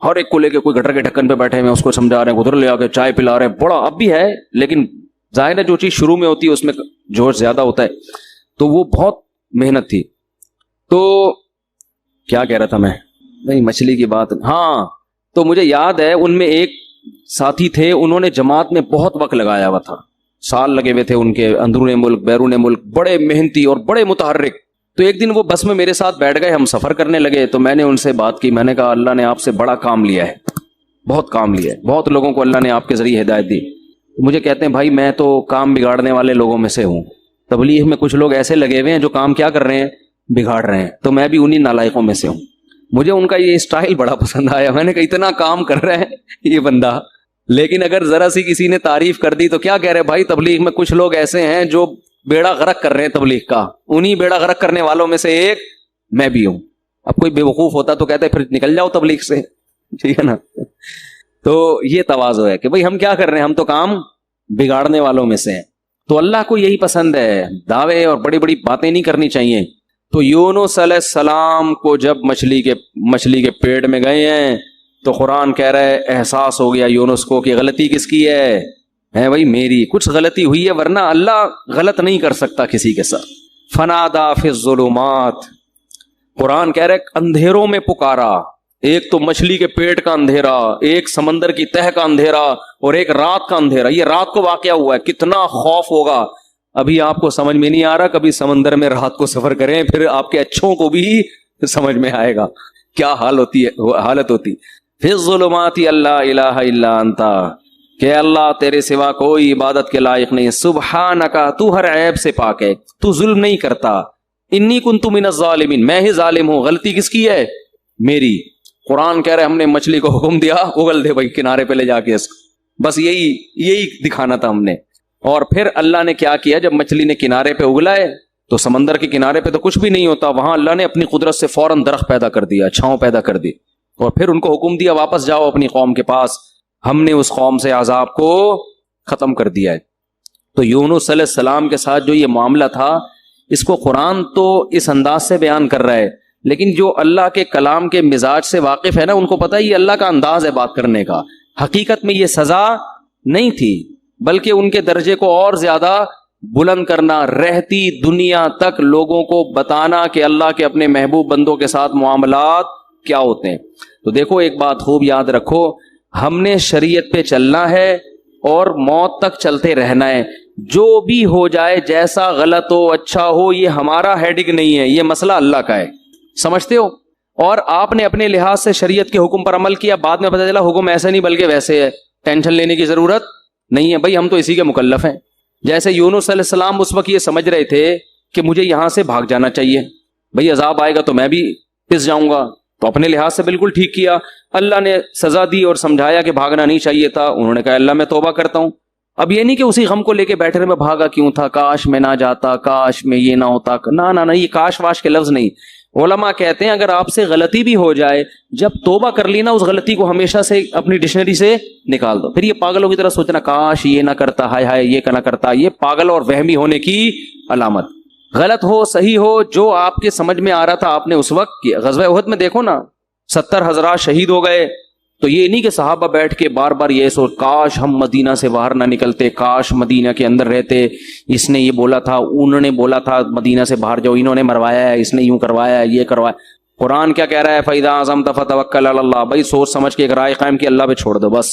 ہر ایک کو لے کے, کوئی گٹر کے ڈھکن پہ بیٹھے ہوئے اس کو سمجھا رہے ہیں, ادھر لے آ کے چائے پلا رہے ہیں. بڑا اب بھی ہے لیکن ظاہر ہے جو چیز شروع میں ہوتی ہے اس میں جوش زیادہ ہوتا ہے. تو وہ بہت محنت تھی. تو کیا کہہ رہا تھا میں؟ نہیں, مچھلی کی بات. ہاں, تو مجھے یاد ہے ان میں ایک ساتھی تھے, انہوں نے جماعت میں بہت وقت لگایا ہوا تھا, سال لگے ہوئے تھے ان کے اندرون ملک بیرون ملک, بڑے محنتی اور بڑے متحرک. تو ایک دن وہ بس میں میرے ساتھ بیٹھ گئے, ہم سفر کرنے لگے. تو میں نے ان سے بات کی, میں نے کہا اللہ نے آپ سے بڑا کام لیا ہے, بہت کام لیا ہے, بہت لوگوں کو اللہ نے آپ کے ذریعے ہدایت دی. مجھے کہتے ہیں بھائی میں تو کام بگاڑنے والے لوگوں میں سے ہوں, تبلیغ میں کچھ لوگ ایسے لگے ہوئے ہیں جو کام کیا کر رہے ہیں, بگاڑ رہے ہیں, تو میں بھی انہی نالائقوں میں سے ہوں. مجھے ان کا یہ اسٹائل بڑا پسند آیا. میں نے کہا اتنا کام کر رہے ہیں یہ بندہ, لیکن اگر ذرا سی کسی نے تعریف کر دی تو کیا کہہ رہے بھائی تبلیغ میں کچھ لوگ ایسے ہیں جو بیڑا غرق کر رہے ہیں تبلیغ کا, انہی بیڑا غرق کرنے والوں میں سے ایک میں بھی ہوں. اب کوئی بے وقوف ہوتا تو کہتے پھر نکل جاؤ تبلیغ سے, ٹھیک ہے نا. تو یہ تواضع ہے کہ بھئی ہم کیا کر رہے ہیں, ہم تو کام بگاڑنے والوں میں سے ہیں. تو اللہ کو یہی پسند ہے, دعوے اور بڑی بڑی باتیں نہیں کرنی چاہیے. تو یونس علیہ السلام کو جب مچھلی کے پیٹ میں گئے ہیں تو قرآن کہہ رہا ہے احساس ہو گیا یونس کو کہ غلطی کس کی ہے بھائی میری, کچھ غلطی ہوئی ہے, ورنہ اللہ غلط نہیں کر سکتا کسی کے ساتھ. فنادا فی الظلمات, قرآن کہہ رہا ہے اندھیروں میں پکارا, ایک تو مچھلی کے پیٹ کا اندھیرا, ایک سمندر کی تہ کا اندھیرا, اور ایک رات کا اندھیرا. یہ رات کو واقعہ ہوا ہے, کتنا خوف ہوگا. ابھی آپ کو سمجھ میں نہیں آ رہا, کبھی سمندر میں رات کو سفر کریں, پھر آپ کے اچھوں کو بھی سمجھ میں آئے گا کیا حالت ہوتی. فی الظلمات اللہ الہ الا انت, کہ اللہ تیرے سوا کوئی عبادت کے لائق نہیں. سبحانک, تو ہر عیب سے پاک ہے, تو ظلم نہیں کرتا. انی کنت من الظالمین, میں ہی ظالم ہوں, غلطی کس کی ہے میری. قرآن کہہ رہے ہم نے مچھلی کو حکم دیا اگل دے بھائی کنارے پہ لے جا کے اس کو, بس یہی دکھانا تھا ہم نے. اور پھر اللہ نے کیا کیا, جب مچھلی نے کنارے پہ اگلا ہے تو سمندر کے کنارے پہ تو کچھ بھی نہیں ہوتا, وہاں اللہ نے اپنی قدرت سے فوراً درخت پیدا کر دیا, چھاؤں پیدا کر دی, اور پھر ان کو حکم دیا واپس جاؤ اپنی قوم کے پاس. ہم نے اس قوم سے عذاب کو ختم کر دیا ہے. تو یونس علیہ السلام کے ساتھ جو یہ معاملہ تھا, اس کو قرآن تو اس انداز سے بیان کر رہا ہے, لیکن جو اللہ کے کلام کے مزاج سے واقف ہے نا, ان کو پتہ ہے یہ اللہ کا انداز ہے بات کرنے کا. حقیقت میں یہ سزا نہیں تھی, بلکہ ان کے درجے کو اور زیادہ بلند کرنا, رہتی دنیا تک لوگوں کو بتانا کہ اللہ کے اپنے محبوب بندوں کے ساتھ معاملات کیا ہوتے ہیں. تو دیکھو ایک بات خوب یاد رکھو, ہم نے شریعت پہ چلنا ہے اور موت تک چلتے رہنا ہے. جو بھی ہو جائے, جیسا غلط ہو اچھا ہو, یہ ہمارا ہیڈک نہیں ہے, یہ مسئلہ اللہ کا ہے, سمجھتے ہو. اور آپ نے اپنے لحاظ سے شریعت کے حکم پر عمل کیا, بعد میں پتہ چلا حکم ایسے نہیں بلکہ ویسے ہے, ٹینشن لینے کی ضرورت نہیں ہے. بھائی ہم تو اسی کے مکلف ہیں. جیسے یونس علیہ السلام اس وقت یہ سمجھ رہے تھے کہ مجھے یہاں سے بھاگ جانا چاہیے, بھائی عذاب آئے گا تو میں بھی پس جاؤں گا, تو اپنے لحاظ سے بالکل ٹھیک کیا. اللہ نے سزا دی اور سمجھایا کہ بھاگنا نہیں چاہیے تھا. انہوں نے کہا اللہ میں توبہ کرتا ہوں. اب یہ نہیں کہ اسی غم کو لے کے بیٹھے رہے میں بھاگا کیوں تھا, کاش میں نہ جاتا, کاش میں یہ نہ ہوتا. نہ, یہ کاش واش کے لفظ نہیں. علماء کہتے ہیں اگر آپ سے غلطی بھی ہو جائے, جب توبہ کر لی نا, اس غلطی کو ہمیشہ سے اپنی ڈکشنری سے نکال دو. پھر یہ پاگلوں کی طرح سوچنا کاش یہ نہ کرتا, ہائے یہ نہ کرتا, یہ پاگل اور وہمی ہونے کی علامت. غلط ہو صحیح ہو, جو آپ کے سمجھ میں آ رہا تھا آپ نے اس وقت کیا. غزوہ احد میں دیکھو نا 70 حضرات شہید ہو گئے. تو یہ نہیں کہ صحابہ بیٹھ کے بار بار یہ سوچ کاش ہم مدینہ سے باہر نہ نکلتے, کاش مدینہ کے اندر رہتے, اس نے یہ بولا تھا, انہوں نے بولا تھا مدینہ سے باہر جاؤ, انہوں نے مروایا ہے, اس نے یوں کروایا ہے, یہ کروایا. قرآن کیا کہہ رہا ہے, فَإِذَا عَزَمْتَ فَتَوَكَّلْ عَلَى اللَّهِ, بھائی سوچ سمجھ کے ایک رائے قائم کی, اللہ پہ چھوڑ دو بس.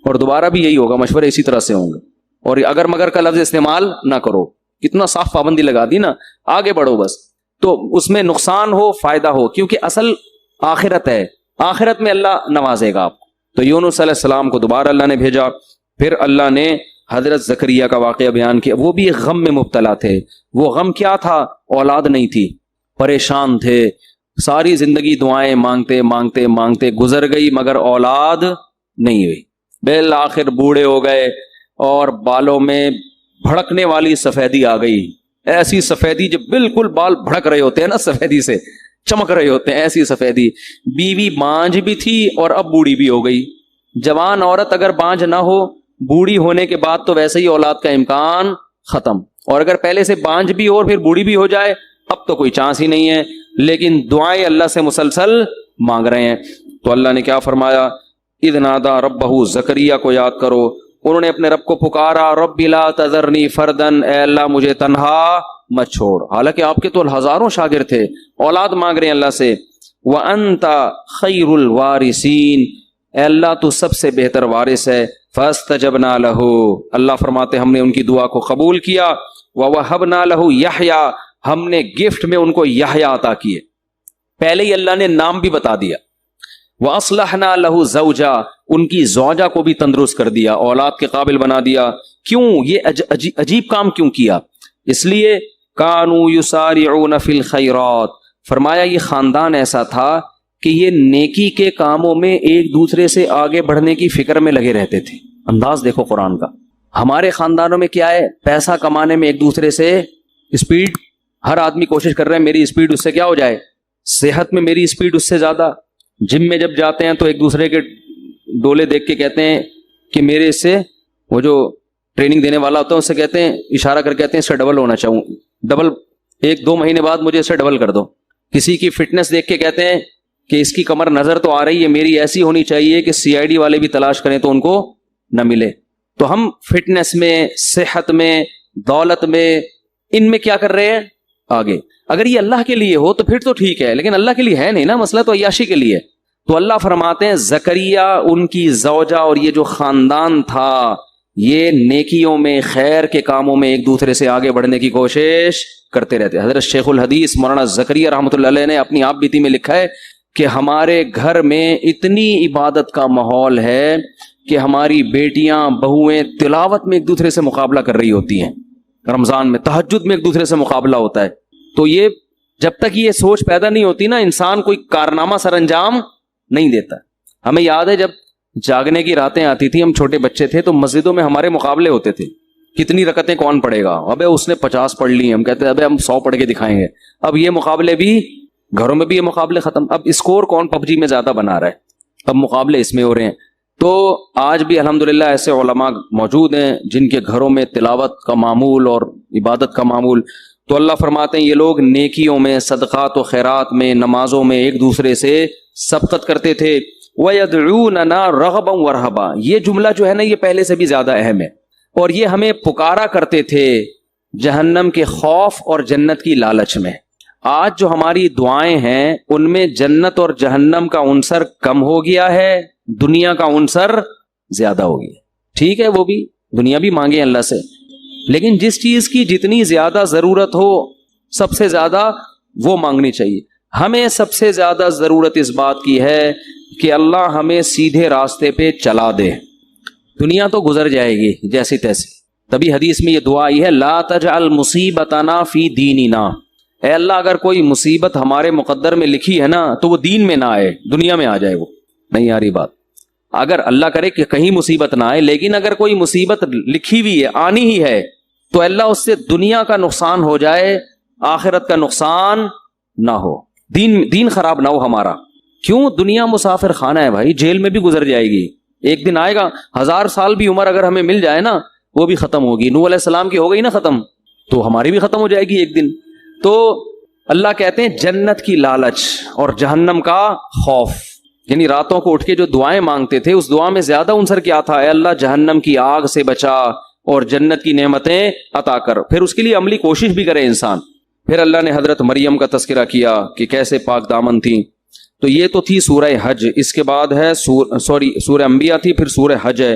اور دوبارہ بھی یہی ہوگا, مشورے اسی طرح سے ہوں گے. اور اگر مگر کا لفظ استعمال نہ کرو, کتنا صاف پابندی لگا دی نا, آگے بڑھو بس. تو اس میں نقصان ہو فائدہ ہو, کیونکہ اصل آخرت ہے, آخرت میں اللہ نوازے گا آپ کو. تو یونس علیہ السلام کو دوبارہ اللہ نے بھیجا. پھر اللہ نے حضرت زکریا کا واقعہ بیان کیا. وہ بھی ایک غم میں مبتلا تھے. وہ غم کیا تھا, اولاد نہیں تھی, پریشان تھے, ساری زندگی دعائیں مانگتے مانگتے مانگتے گزر گئی, مگر اولاد نہیں ہوئی. بالآخر بوڑھے ہو گئے اور بالوں میں بھڑکنے والی سفیدی آ گئی. ایسی سفیدی جو بالکل بال بھڑک رہے ہوتے ہیں نا, سفیدی سے چمک رہے ہوتے ہیں, ایسی سفیدی. بیوی بانجھ بھی تھی اور اب بوڑھی بھی ہو گئی. جوان عورت اگر بانجھ نہ ہو, بوڑھی ہونے کے بعد تو ویسے ہی اولاد کا امکان ختم. اور اگر پہلے سے بانجھ بھی ہو اور پھر بوڑھی بھی ہو جائے, اب تو کوئی چانس ہی نہیں ہے. لیکن دعائیں اللہ سے مسلسل مانگ رہے ہیں. تو اللہ نے کیا فرمایا, اذ نادا ربہ, زکریا کو یاد کرو, انہوں نے اپنے رب کو پکارا, رب لا تذرنی فردن, اے اللہ مجھے تنہا مت چھوڑ. حالانکہ آپ کے تو ہزاروں شاگرد تھے, اولاد مانگ رہے ہیں اللہ سے. وَأَنْتَ خَيْرُ الْوَارِثِينَ, اے اللہ تو سب سے بہتر وارث ہے. فاستجبنا لہ، اللہ فرماتے ہم نے ان کی دعا کو قبول کیا، ووہبنا لہ یحییٰ، ہم نے گفٹ میں ان کو یحییٰ عطا کیے، پہلے ہی اللہ نے نام بھی بتا دیا، وَأَصْلَحْنَا لَهُ زَوْجًا، ان کی زوجہ کو بھی تندرست کر دیا، اولاد کے قابل بنا دیا۔ کیوں یہ عجیب کام کیوں کیا؟ اس لیے كَانُوا يُسَارِعُونَ فِي الْخَيْرَاتِ، فرمایا یہ خاندان ایسا تھا کہ یہ نیکی کے کاموں میں ایک دوسرے سے آگے بڑھنے کی فکر میں لگے رہتے تھے۔ انداز دیکھو قرآن کا، ہمارے خاندانوں میں کیا ہے، پیسہ کمانے میں ایک دوسرے سے اسپیڈ، ہر آدمی کوشش کر رہے ہیں میری اسپیڈ اس سے کیا ہو جائے، صحت میں میری اسپیڈ اس سے زیادہ، جم میں جب جاتے ہیں تو ایک دوسرے کے ڈولے دیکھ کے کہتے ہیں کہ میرے اس سے، وہ جو ٹریننگ دینے والا ہوتا ہے اس سے کہتے ہیں، اشارہ کر کہتے ہیں اس سے ڈبل ہونا چاہوں، ڈبل، 1-2 مہینے بعد مجھے اس سے ڈبل کر دو۔ کسی کی فٹنس دیکھ کے کہتے ہیں کہ اس کی کمر نظر تو آ رہی ہے، میری ایسی ہونی چاہیے کہ CID والے بھی تلاش کریں تو ان کو نہ ملے۔ تو ہم فٹنس میں، صحت میں، دولت میں، ان میں کیا کر رہے ہیں آگے۔ اگر یہ اللہ کے لیے ہو تو پھر تو ٹھیک ہے، لیکن اللہ کے لیے ہے نہیں نا، مسئلہ تو عیاشی کے لیے۔ تو اللہ فرماتے ہیں زکریا، ان کی زوجہ اور یہ جو خاندان تھا، یہ نیکیوں میں، خیر کے کاموں میں ایک دوسرے سے آگے بڑھنے کی کوشش کرتے رہتے۔ حضرت شیخ الحدیث مولانا زکریا رحمۃ اللہ علیہ نے اپنی آپ بیتی میں لکھا ہے کہ ہمارے گھر میں اتنی عبادت کا ماحول ہے کہ ہماری بیٹیاں، بہویں تلاوت میں ایک دوسرے سے مقابلہ کر رہی ہوتی ہیں، رمضان میں تہجد میں ایک دوسرے سے مقابلہ ہوتا ہے۔ تو یہ جب تک یہ سوچ پیدا نہیں ہوتی نا، انسان کوئی کارنامہ سر انجام نہیں دیتا۔ ہمیں یاد ہے جب جاگنے کی راتیں آتی تھی، ہم چھوٹے بچے تھے تو مسجدوں میں ہمارے مقابلے ہوتے تھے، کتنی رکعتیں کون پڑھے گا، ابے اس نے 50 پڑھ لی، ہم کہتے ہیں ابے ہم 100 پڑھ کے دکھائیں گے۔ اب یہ مقابلے بھی گھروں میں بھی، یہ مقابلے ختم، اب اسکور کون PUBG میں زیادہ بنا رہا ہے، اب مقابلے اس میں ہو رہے ہیں۔ تو آج بھی الحمدللہ ایسے علماء موجود ہیں جن کے گھروں میں تلاوت کا معمول اور عبادت کا معمول۔ تو اللہ فرماتے ہیں یہ لوگ نیکیوں میں، صدقات و خیرات میں، نمازوں میں ایک دوسرے سے سبقت کرتے تھے۔ وَيَدْعُونَنَا رَغَبًا وَرَهَبًا، یہ جملہ جو ہے نا یہ پہلے سے بھی زیادہ اہم ہے، اور یہ ہمیں پکارا کرتے تھے جہنم کے خوف اور جنت کی لالچ میں۔ آج جو ہماری دعائیں ہیں ان میں جنت اور جہنم کا عنصر کم ہو گیا ہے، دنیا کا عنصر زیادہ ہو گیا۔ ٹھیک ہے، وہ بھی دنیا بھی مانگے اللہ سے، لیکن جس چیز کی جتنی زیادہ ضرورت ہو سب سے زیادہ وہ مانگنی چاہیے۔ ہمیں سب سے زیادہ ضرورت اس بات کی ہے کہ اللہ ہمیں سیدھے راستے پہ چلا دے۔ دنیا تو گزر جائے گی جیسی تیسی، تبھی حدیث میں یہ دعا آئی ہے لا تجعل مصیبتنا فی دیننا، اے اللہ اگر کوئی مصیبت ہمارے مقدر میں لکھی ہے نا تو وہ دین میں نہ آئے، دنیا میں آ جائے، وہ نہیں آ رہی بات۔ اگر اللہ کرے کہ کہیں مصیبت نہ آئے، لیکن اگر کوئی مصیبت لکھی ہوئی ہے، آنی ہی ہے، تو اللہ اس سے دنیا کا نقصان ہو جائے، آخرت کا نقصان نہ ہو، دین خراب نہ ہو ہمارا۔ کیوں؟ دنیا مسافر خانہ ہے بھائی، جیل میں بھی گزر جائے گی، ایک دن آئے گا۔ 1000 سال بھی عمر اگر ہمیں مل جائے نا وہ بھی ختم ہوگی۔ نوح علیہ السلام کی ہو گئی نا ختم، تو ہماری بھی ختم ہو جائے گی ایک دن۔ تو اللہ کہتے ہیں جنت کی لالچ اور جہنم کا خوف، یعنی راتوں کو اٹھ کے جو دعائیں مانگتے تھے اس دعا میں زیادہ عنصر کیا تھا؟ اے اللہ جہنم کی آگ سے بچا اور جنت کی نعمتیں عطا کر، پھر اس کے لیے عملی کوشش بھی کرے انسان۔ پھر اللہ نے حضرت مریم کا تذکرہ کیا کہ کیسے پاک دامن تھی۔ تو یہ تو تھی سورہ حج، اس کے بعد ہے سورہ انبیاء تھی، پھر سورہ حج ہے۔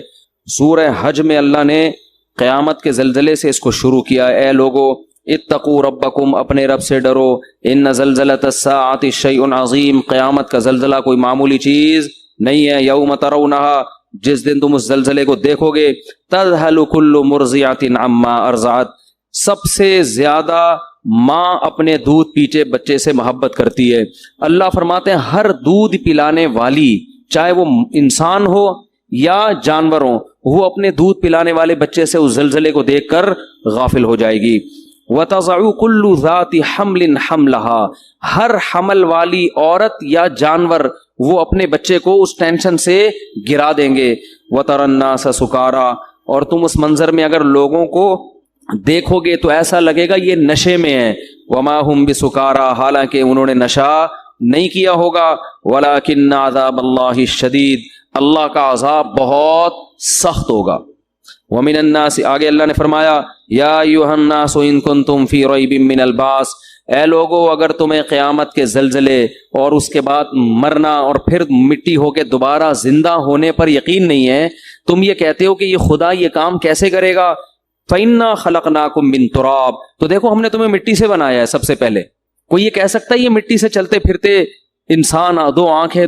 سورہ حج میں اللہ نے قیامت کے زلزلے سے اس کو شروع کیا۔ اے لوگو اتقوا ربکم، اپنے رب سے ڈرو، ان زلزلۃ الساعۃ شیء عظیم، قیامت کا زلزلہ کوئی معمولی چیز نہیں ہے۔ یوم ترونھا، جس دن تم اس زلزلے کو دیکھو گے، تذہل کل مرضعۃ عما ارضعت، سب سے زیادہ ماں اپنے دودھ پیتے بچے سے محبت کرتی ہے۔ اللہ فرماتے ہیں ہر دودھ پلانے والی، چاہے وہ انسان ہو یا جانور ہو، وہ اپنے دودھ پلانے والے بچے سے اس زلزلے کو دیکھ کر غافل ہو جائے گی۔ وَتَضَعُ كُلُّ ذَاتِ حَمْلٍ حَمْلَهَا، ہر حمل والی عورت یا جانور وہ اپنے بچے کو اس ٹینشن سے گرا دیں گے۔ وَتَرَى النَّاسَ سُكَارَىٰ، اور تم اس منظر میں اگر لوگوں کو دیکھو گے تو ایسا لگے گا یہ نشے میں ہیں۔ وَمَا هُمْ بِسُكَارَىٰ، حالانکہ انہوں نے نشہ نہیں کیا ہوگا۔ وَلَٰكِنَّ عَذَابَ اللَّهِ الشَّدِيدُ، اللہ کا عذاب بہت سخت ہوگا۔ ومن الناس، آگے اللہ نے فرمایا یا ایھا الناس ان کنتم فی ریب من البعث، اے لوگو اگر تمہیں قیامت کے زلزلے اور اس کے بعد مرنا اور پھر مٹی ہو کے دوبارہ زندہ ہونے پر یقین نہیں ہے، تم یہ کہتے ہو کہ یہ خدا یہ کام کیسے کرے گا، فَإِنَّا خَلَقْنَاكُم مِّن تُرَابٍ، تو دیکھو ہم نے تمہیں مٹی سے بنایا ہے سب سے پہلے۔ کوئی یہ کہہ سکتا ہے یہ مٹی سے چلتے پھرتے انسان، دو آنکھیں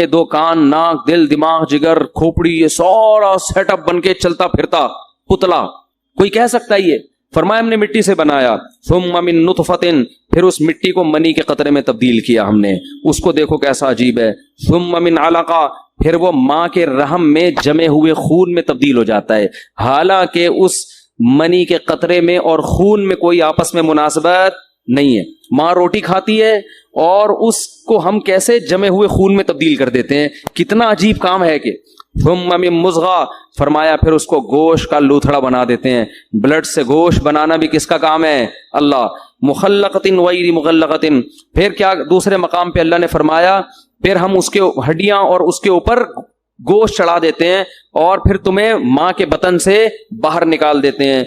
دو کان ناک دل دماغ جگر کھوپڑی، یہ سارا سیٹ اپ بن کے چلتا پھرتا پتلا، کوئی کہہ سکتا ہے یہ؟ فرمایا ہم نے مٹی سے بنایا، ثم من نطفۃ، پھر اس مٹی کو منی کے قطرے میں تبدیل کیا ہم نے، اس کو دیکھو کیسا عجیب ہے، ثم من علقہ، پھر وہ ماں کے رحم میں جمے ہوئے خون میں تبدیل ہو جاتا ہے، حالانکہ اس منی کے قطرے میں اور خون میں کوئی آپس میں مناسبت نہیں ہے۔ ماں روٹی کھاتی ہے اور اس کو ہم کیسے جمے ہوئے خون میں تبدیل کر دیتے ہیں، کتنا عجیب کام ہے کہ ثم من مضغہ، فرمایا پھر اس کو گوشت کا لوتھڑا بنا دیتے ہیں، بلڈ سے گوشت بنانا بھی کس کا کام ہے؟ اللہ، مخلقۃ غیر مغلقۃ، پھر کیا دوسرے مقام پہ اللہ نے فرمایا پھر ہم اس کے ہڈیاں اور اس کے اوپر گوشت چڑھا دیتے ہیں اور پھر تمہیں ماں کے بطن سے باہر نکال دیتے ہیں،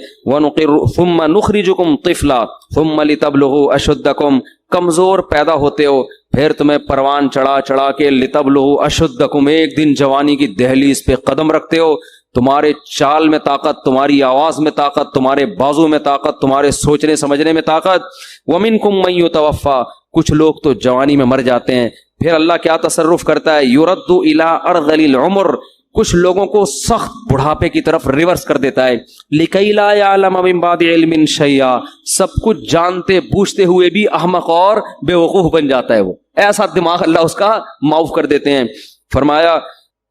ثم نخرجکم طفلا ثم لتبلغوا اشدکم، کمزور پیدا ہوتے ہو پھر تمہیں پروان چڑھا کے لتبلغوا اشدکم، ایک دن جوانی کی دہلیز پہ قدم رکھتے ہو، تمہارے چال میں طاقت، تمہاری آواز میں طاقت، تمہارے بازو میں طاقت، تمہارے سوچنے سمجھنے میں طاقت، ومنکم من یتوفی، کچھ لوگ تو جوانی میں مر جاتے ہیں، پھر اللہ کیا تصرف کرتا ہے، یرد الی ارذل العمر، کچھ لوگوں کو سخت بڑھاپے کی طرف ریورس کر دیتا ہے، لکی لا یعلم من بعد علم شیئا، سب کچھ جانتے بوجھتے ہوئے بھی احمق اور بے وقوف بن جاتا ہے، وہ ایسا دماغ اللہ اس کا معاف کر دیتے ہیں۔ فرمایا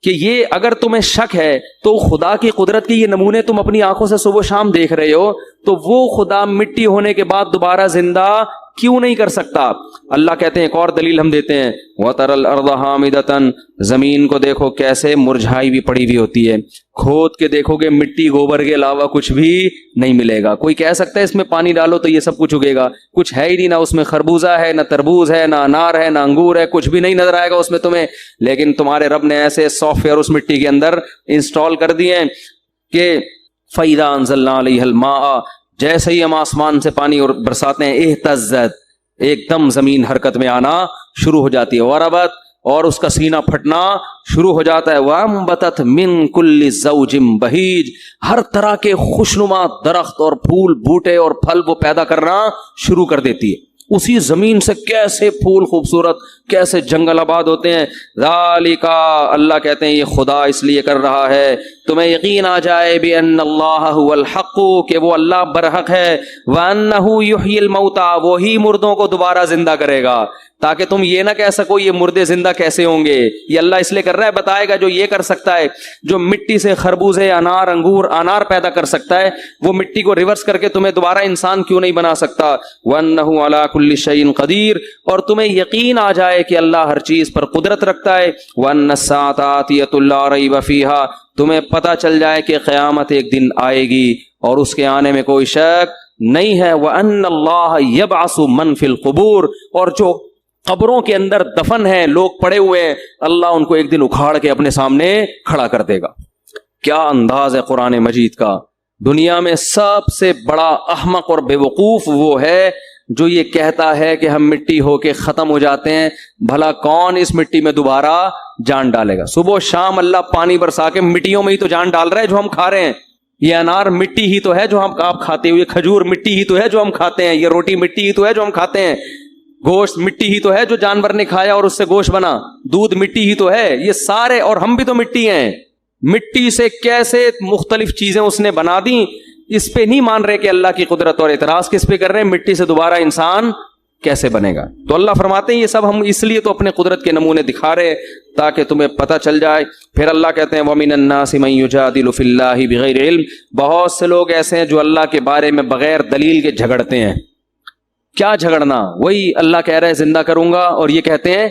کہ یہ اگر تمہیں شک ہے تو خدا کی قدرت کے یہ نمونے تم اپنی آنکھوں سے صبح و شام دیکھ رہے ہو، تو وہ خدا مٹی ہونے کے بعد دوبارہ زندہ کیوں نہیں کر سکتا؟ اللہ کہتے ہیں ایک اور دلیل ہم دیتے ہیں، وَتَرَى الْأَرْضَ حَامِدَةً، زمین کو دیکھو کیسے مرجھائی بھی پڑی ہوئی ہوتی ہے، کھود کے دیکھو گے مٹی گوبر کے علاوہ کچھ بھی نہیں ملے گا۔ کوئی کہہ سکتا ہے اس میں پانی ڈالو تو یہ سب کچھ اگے گا، کچھ ہے ہی نہیں، نہ اس میں خربوزہ ہے، نہ تربوز ہے، نہ انار ہے، نہ انگور ہے، کچھ بھی نہیں نظر آئے گا اس میں تمہیں، لیکن تمہارے رب نے ایسے سافٹ ویئر اس مٹی کے اندر انسٹال کر دیے ہیں کہ فَإِذَا أَنزَلْنَا عَلَيْهَا الْمَاءَ، جیسے ہی ہم آسمان سے پانی اور برساتے ہیں، اہتزت، ایک دم زمین حرکت میں آنا شروع ہو جاتی ہے، وربت، اور اس کا سینہ پھٹنا شروع ہو جاتا ہے، وَأَنبَتَتْ مِن كُلِّ زَوْجٍ بَهِيجٍ، ہر طرح کے خوشنما درخت اور پھول بوٹے اور پھل وہ پیدا کرنا شروع کر دیتی ہے۔ اسی زمین سے کیسے پھول خوبصورت، کیسے جنگل آباد ہوتے ہیں، ذالک، اللہ کہتے ہیں یہ خدا اس لیے کر رہا ہے تمہیں یقین آ جائے بِأَنَّ اللَّهَ هُوَ الْحَقُّ، کہ وہ اللہ برحق ہے، وَأَنَّهُ يُحْيِي الْمَوْتَى، وہی مردوں کو دوبارہ زندہ کرے گا، تاکہ تم یہ نہ کہہ سکو یہ مردے زندہ کیسے ہوں گے، یہ اللہ اس لیے کر رہا ہے، بتائے گا جو یہ کر سکتا ہے، جو مٹی سے خربوزے انار انگور انار پیدا کر سکتا ہے، وہ مٹی کو ریورس کر کے تمہیں دوبارہ انسان کیوں نہیں بنا سکتا، وَأَنَّهُ عَلَى كُلِّ شَيْءٍ قَدِيرٌ، اور تمہیں یقین آ جائے کہ اللہ ہر چیز پر قدرت رکھتا ہے، وَأَنَّ السَّاعَةَ آتِيَةٌ لَا رَيْبَ فِيهَا، تمہیں پتہ چل جائے کہ قیامت ایک دن آئے گی اور اس کے آنے میں کوئی شک نہیں ہے، وَأَنَّ اللَّهَ يَبْعَثُ مَن فِي الْقُبُورِ، اور جو قبروں کے اندر دفن ہیں لوگ پڑے ہوئے ہیں، اللہ ان کو ایک دن اکھاڑ کے اپنے سامنے کھڑا کر دے گا۔ کیا انداز ہے قرآن مجید کا! دنیا میں سب سے بڑا احمق اور بے وقوف وہ ہے جو یہ کہتا ہے کہ ہم مٹی ہو کے ختم ہو جاتے ہیں، بھلا کون اس مٹی میں دوبارہ جان ڈالے گا؟ صبح و شام اللہ پانی برسا کے مٹیوں میں ہی تو جان ڈال رہا ہے جو ہم کھا رہے ہیں، یہ انار مٹی ہی تو ہے جو آپ کھاتے ہیں، یہ کھجور مٹی ہی تو ہے جو ہم کھاتے ہیں، یہ روٹی مٹی ہی تو ہے جو ہم کھاتے ہیں، گوشت مٹی ہی تو ہے جو جانور نے کھایا اور اس سے گوشت بنا، دودھ مٹی ہی تو ہے، یہ سارے، اور ہم بھی تو مٹی ہیں، مٹی سے کیسے مختلف چیزیں اس نے بنا دی، اس پہ نہیں مان رہے کہ اللہ کی قدرت، اور اعتراض کس پہ کر رہے ہیں؟ مٹی سے دوبارہ انسان کیسے بنے گا؟ تو اللہ فرماتے ہیں یہ سب ہم اس لیے تو اپنے قدرت کے نمونے دکھا رہے تاکہ تمہیں پتہ چل جائے۔ پھر اللہ کہتے ہیں وَمِنَ النَّاسِ مَن يُجَادِلُ فِي اللَّهِ بِغَيْرِ عِلْمٍ، بہت سے لوگ ایسے ہیں جو اللہ کے بارے میں بغیر دلیل کے جھگڑتے ہیں۔ کیا جھگڑنا؟ وہی اللہ کہہ رہے زندہ کروں گا اور یہ کہتے ہیں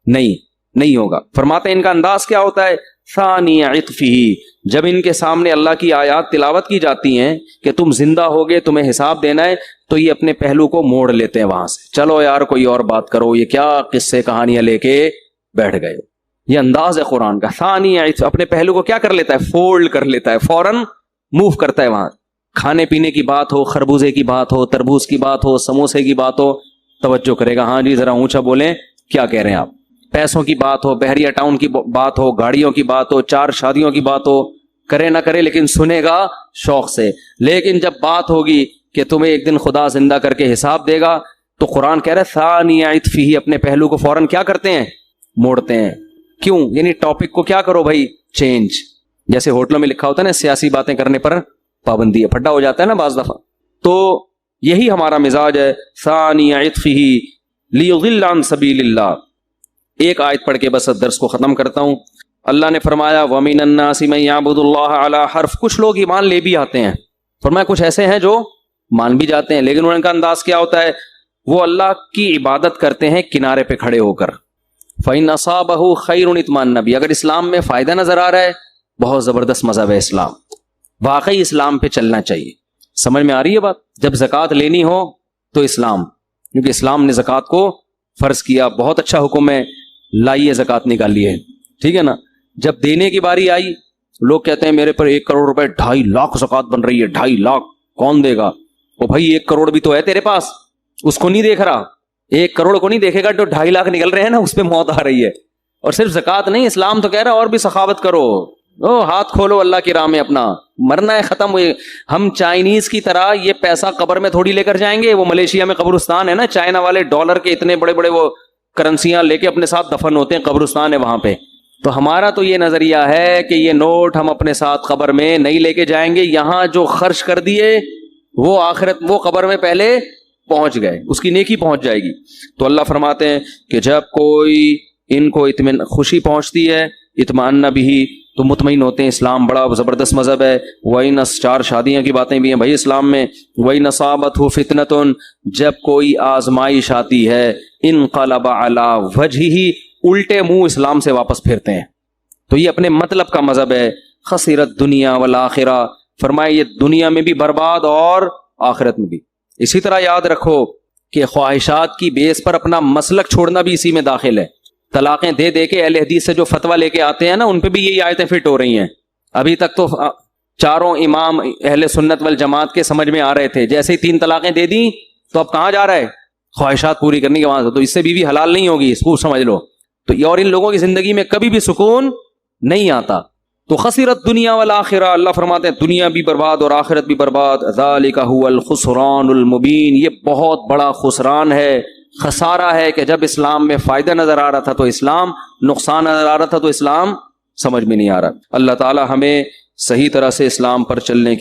نہیں ہوگا۔ فرماتے ہیں ان کا انداز کیا ہوتا ہے، ثانی عطفہ، جب ان کے سامنے اللہ کی آیات تلاوت کی جاتی ہیں کہ تم زندہ ہوگے تمہیں حساب دینا ہے، تو یہ اپنے پہلو کو موڑ لیتے ہیں وہاں سے، چلو یار کوئی اور بات کرو، یہ کیا قصے کہانیاں لے کے بیٹھ گئے۔ یہ انداز ہے قرآن کا. ثانی عطف, اپنے پہلو کو کیا کر لیتا ہے, فولڈ کر لیتا ہے, فوراً موو کرتا ہے وہاں. کھانے پینے کی بات ہو, خربوزے کی بات ہو, تربوز کی بات ہو, سموسے کی بات ہو, توجہ کرے گا, ہاں جی ذرا اونچا بولیں کیا کہہ رہے ہیں آپ. پیسوں کی بات ہو, بحریہ ٹاؤن کی بات ہو, گاڑیوں کی بات ہو, 4 شادیوں کی بات ہو, کرے نہ کرے لیکن سنے گا شوق سے. لیکن جب بات ہوگی کہ تمہیں ایک دن خدا زندہ کر کے حساب دے گا, تو قرآن کہہ رہا ہے ثانی عطفہ, اپنے پہلو کو فوراً کیا کرتے ہیں, موڑتے ہیں. کیوں؟ یعنی ٹاپک کو کیا کرو بھائی, چینج. جیسے ہوٹلوں میں لکھا ہوتا ہے نا, سیاسی باتیں کرنے پر پابندی ہے, پھڈا ہو جاتا ہے نا بعض دفعہ. تو یہی ہمارا مزاج ہے. ثانی عطفہ لیضل عن سبیل اللہ. ایک آیت پڑھ کے بس درس کو ختم کرتا ہوں. اللہ نے فرمایا وَمِنَ النَّاسِ مَن يَعْبُدُ اللَّهَ عَلَى حَرْفٍ. کچھ لوگ ایمان لے بھی آتے ہیں, فرمایا کچھ ایسے ہیں جو مان بھی جاتے ہیں, لیکن ان کا انداز کیا ہوتا ہے, وہ اللہ کی عبادت کرتے ہیں کنارے پہ کھڑے ہو کر. فَإِنْ أَصَابَهُ خَيْرٌ اطمأنَّ بِهِ. اگر اسلام میں فائدہ نظر آ رہا ہے, بہت زبردست مذہب ہے اسلام, واقعی اسلام پہ چلنا چاہیے. سمجھ میں آ رہی ہے بات؟ جب زکوٰۃ لینی ہو تو اسلام, کیونکہ اسلام نے زکوٰۃ کو فرض کیا, بہت اچھا حکم ہے, لائیے زکوٰۃ نکالیے, ٹھیک ہے نا. جب دینے کی باری آئی, لوگ کہتے ہیں میرے پر 1 کروڑ روپے 2.5 لاکھ زکوٰۃ بن رہی ہے, 2.5 لاکھ کون دے گا؟ وہ بھائی 1 کروڑ بھی تو ہے تیرے پاس, اس کو نہیں دیکھ رہا, 1 کروڑ کو نہیں دیکھے گا, تو 2.5 لاکھ نکل رہے ہیں نا, اس پہ موت آ رہی ہے. اور صرف زکوٰۃ نہیں, اسلام تو کہہ رہا ہے اور بھی سخاوت کرو, ہاتھ کھولو اللہ کی راہ میں اپنا, مرنا ہے ختم ہوئے. ہم چائنیز کی طرح یہ پیسہ قبر میں تھوڑی لے کر جائیں گے. وہ ملیشیا میں قبرستان ہے نا, چائنا والے ڈالر کے اتنے بڑے بڑے وہ کرنسیاں لے کے اپنے ساتھ دفن ہوتے ہیں, قبرستان ہے وہاں پہ. تو ہمارا تو یہ نظریہ ہے کہ یہ نوٹ ہم اپنے ساتھ قبر میں نہیں لے کے جائیں گے, یہاں جو خرچ کر دیے وہ آخرت, وہ قبر میں پہلے پہنچ گئے, اس کی نیکی پہنچ جائے گی. تو اللہ فرماتے ہیں کہ جب کوئی ان کو خوشی پہنچتی ہے, اطمئن بھی, تو مطمئن ہوتے ہیں. اسلام بڑا زبردست مذہب ہے. وَإِنَّ 4 شادیاں کی باتیں بھی ہیں بھائی اسلام میں. وَإِنَّ أَصَابَتْهُ فِتْنَةٌ, جب کوئی آزمائش آتی ہے, انقلب علی وجہہ, الٹے منہ اسلام سے واپس پھرتے ہیں. تو یہ اپنے مطلب کا مذہب ہے. خسرت دنیا والآخرہ, فرمائے یہ دنیا میں بھی برباد اور آخرت میں بھی. اسی طرح یاد رکھو کہ خواہشات کی بیس پر اپنا مسلک چھوڑنا بھی اسی میں داخل ہے. طلاقیں دے دے کے اہل حدیث سے جو فتویٰ لے کے آتے ہیں نا, ان پہ بھی یہی آیتیں فٹ ہو رہی ہیں. ابھی تک تو 4 امام اہل سنت والجماعت کے سمجھ میں آ رہے تھے, جیسے ہی 3 طلاقیں دے دی تو اب کہاں جا رہا ہے, خواہشات پوری کرنے کے وہاں سے. تو اس سے بیوی حلال نہیں ہوگی, اس کو سمجھ لو. تو اور ان لوگوں کی زندگی میں کبھی بھی سکون نہیں آتا. تو خسرت دنیا والآخرہ, اللہ فرماتے ہیں دنیا بھی برباد اور آخرت بھی برباد. ذالک هو الخسران المبین, یہ بہت بڑا خسران ہے, خسارہ ہے کہ جب اسلام میں فائدہ نظر آ رہا تھا تو اسلام, نقصان نظر آ رہا تھا تو اسلام سمجھ میں نہیں آ رہا. اللہ تعالی ہمیں صحیح طرح سے اسلام پر چلنے کی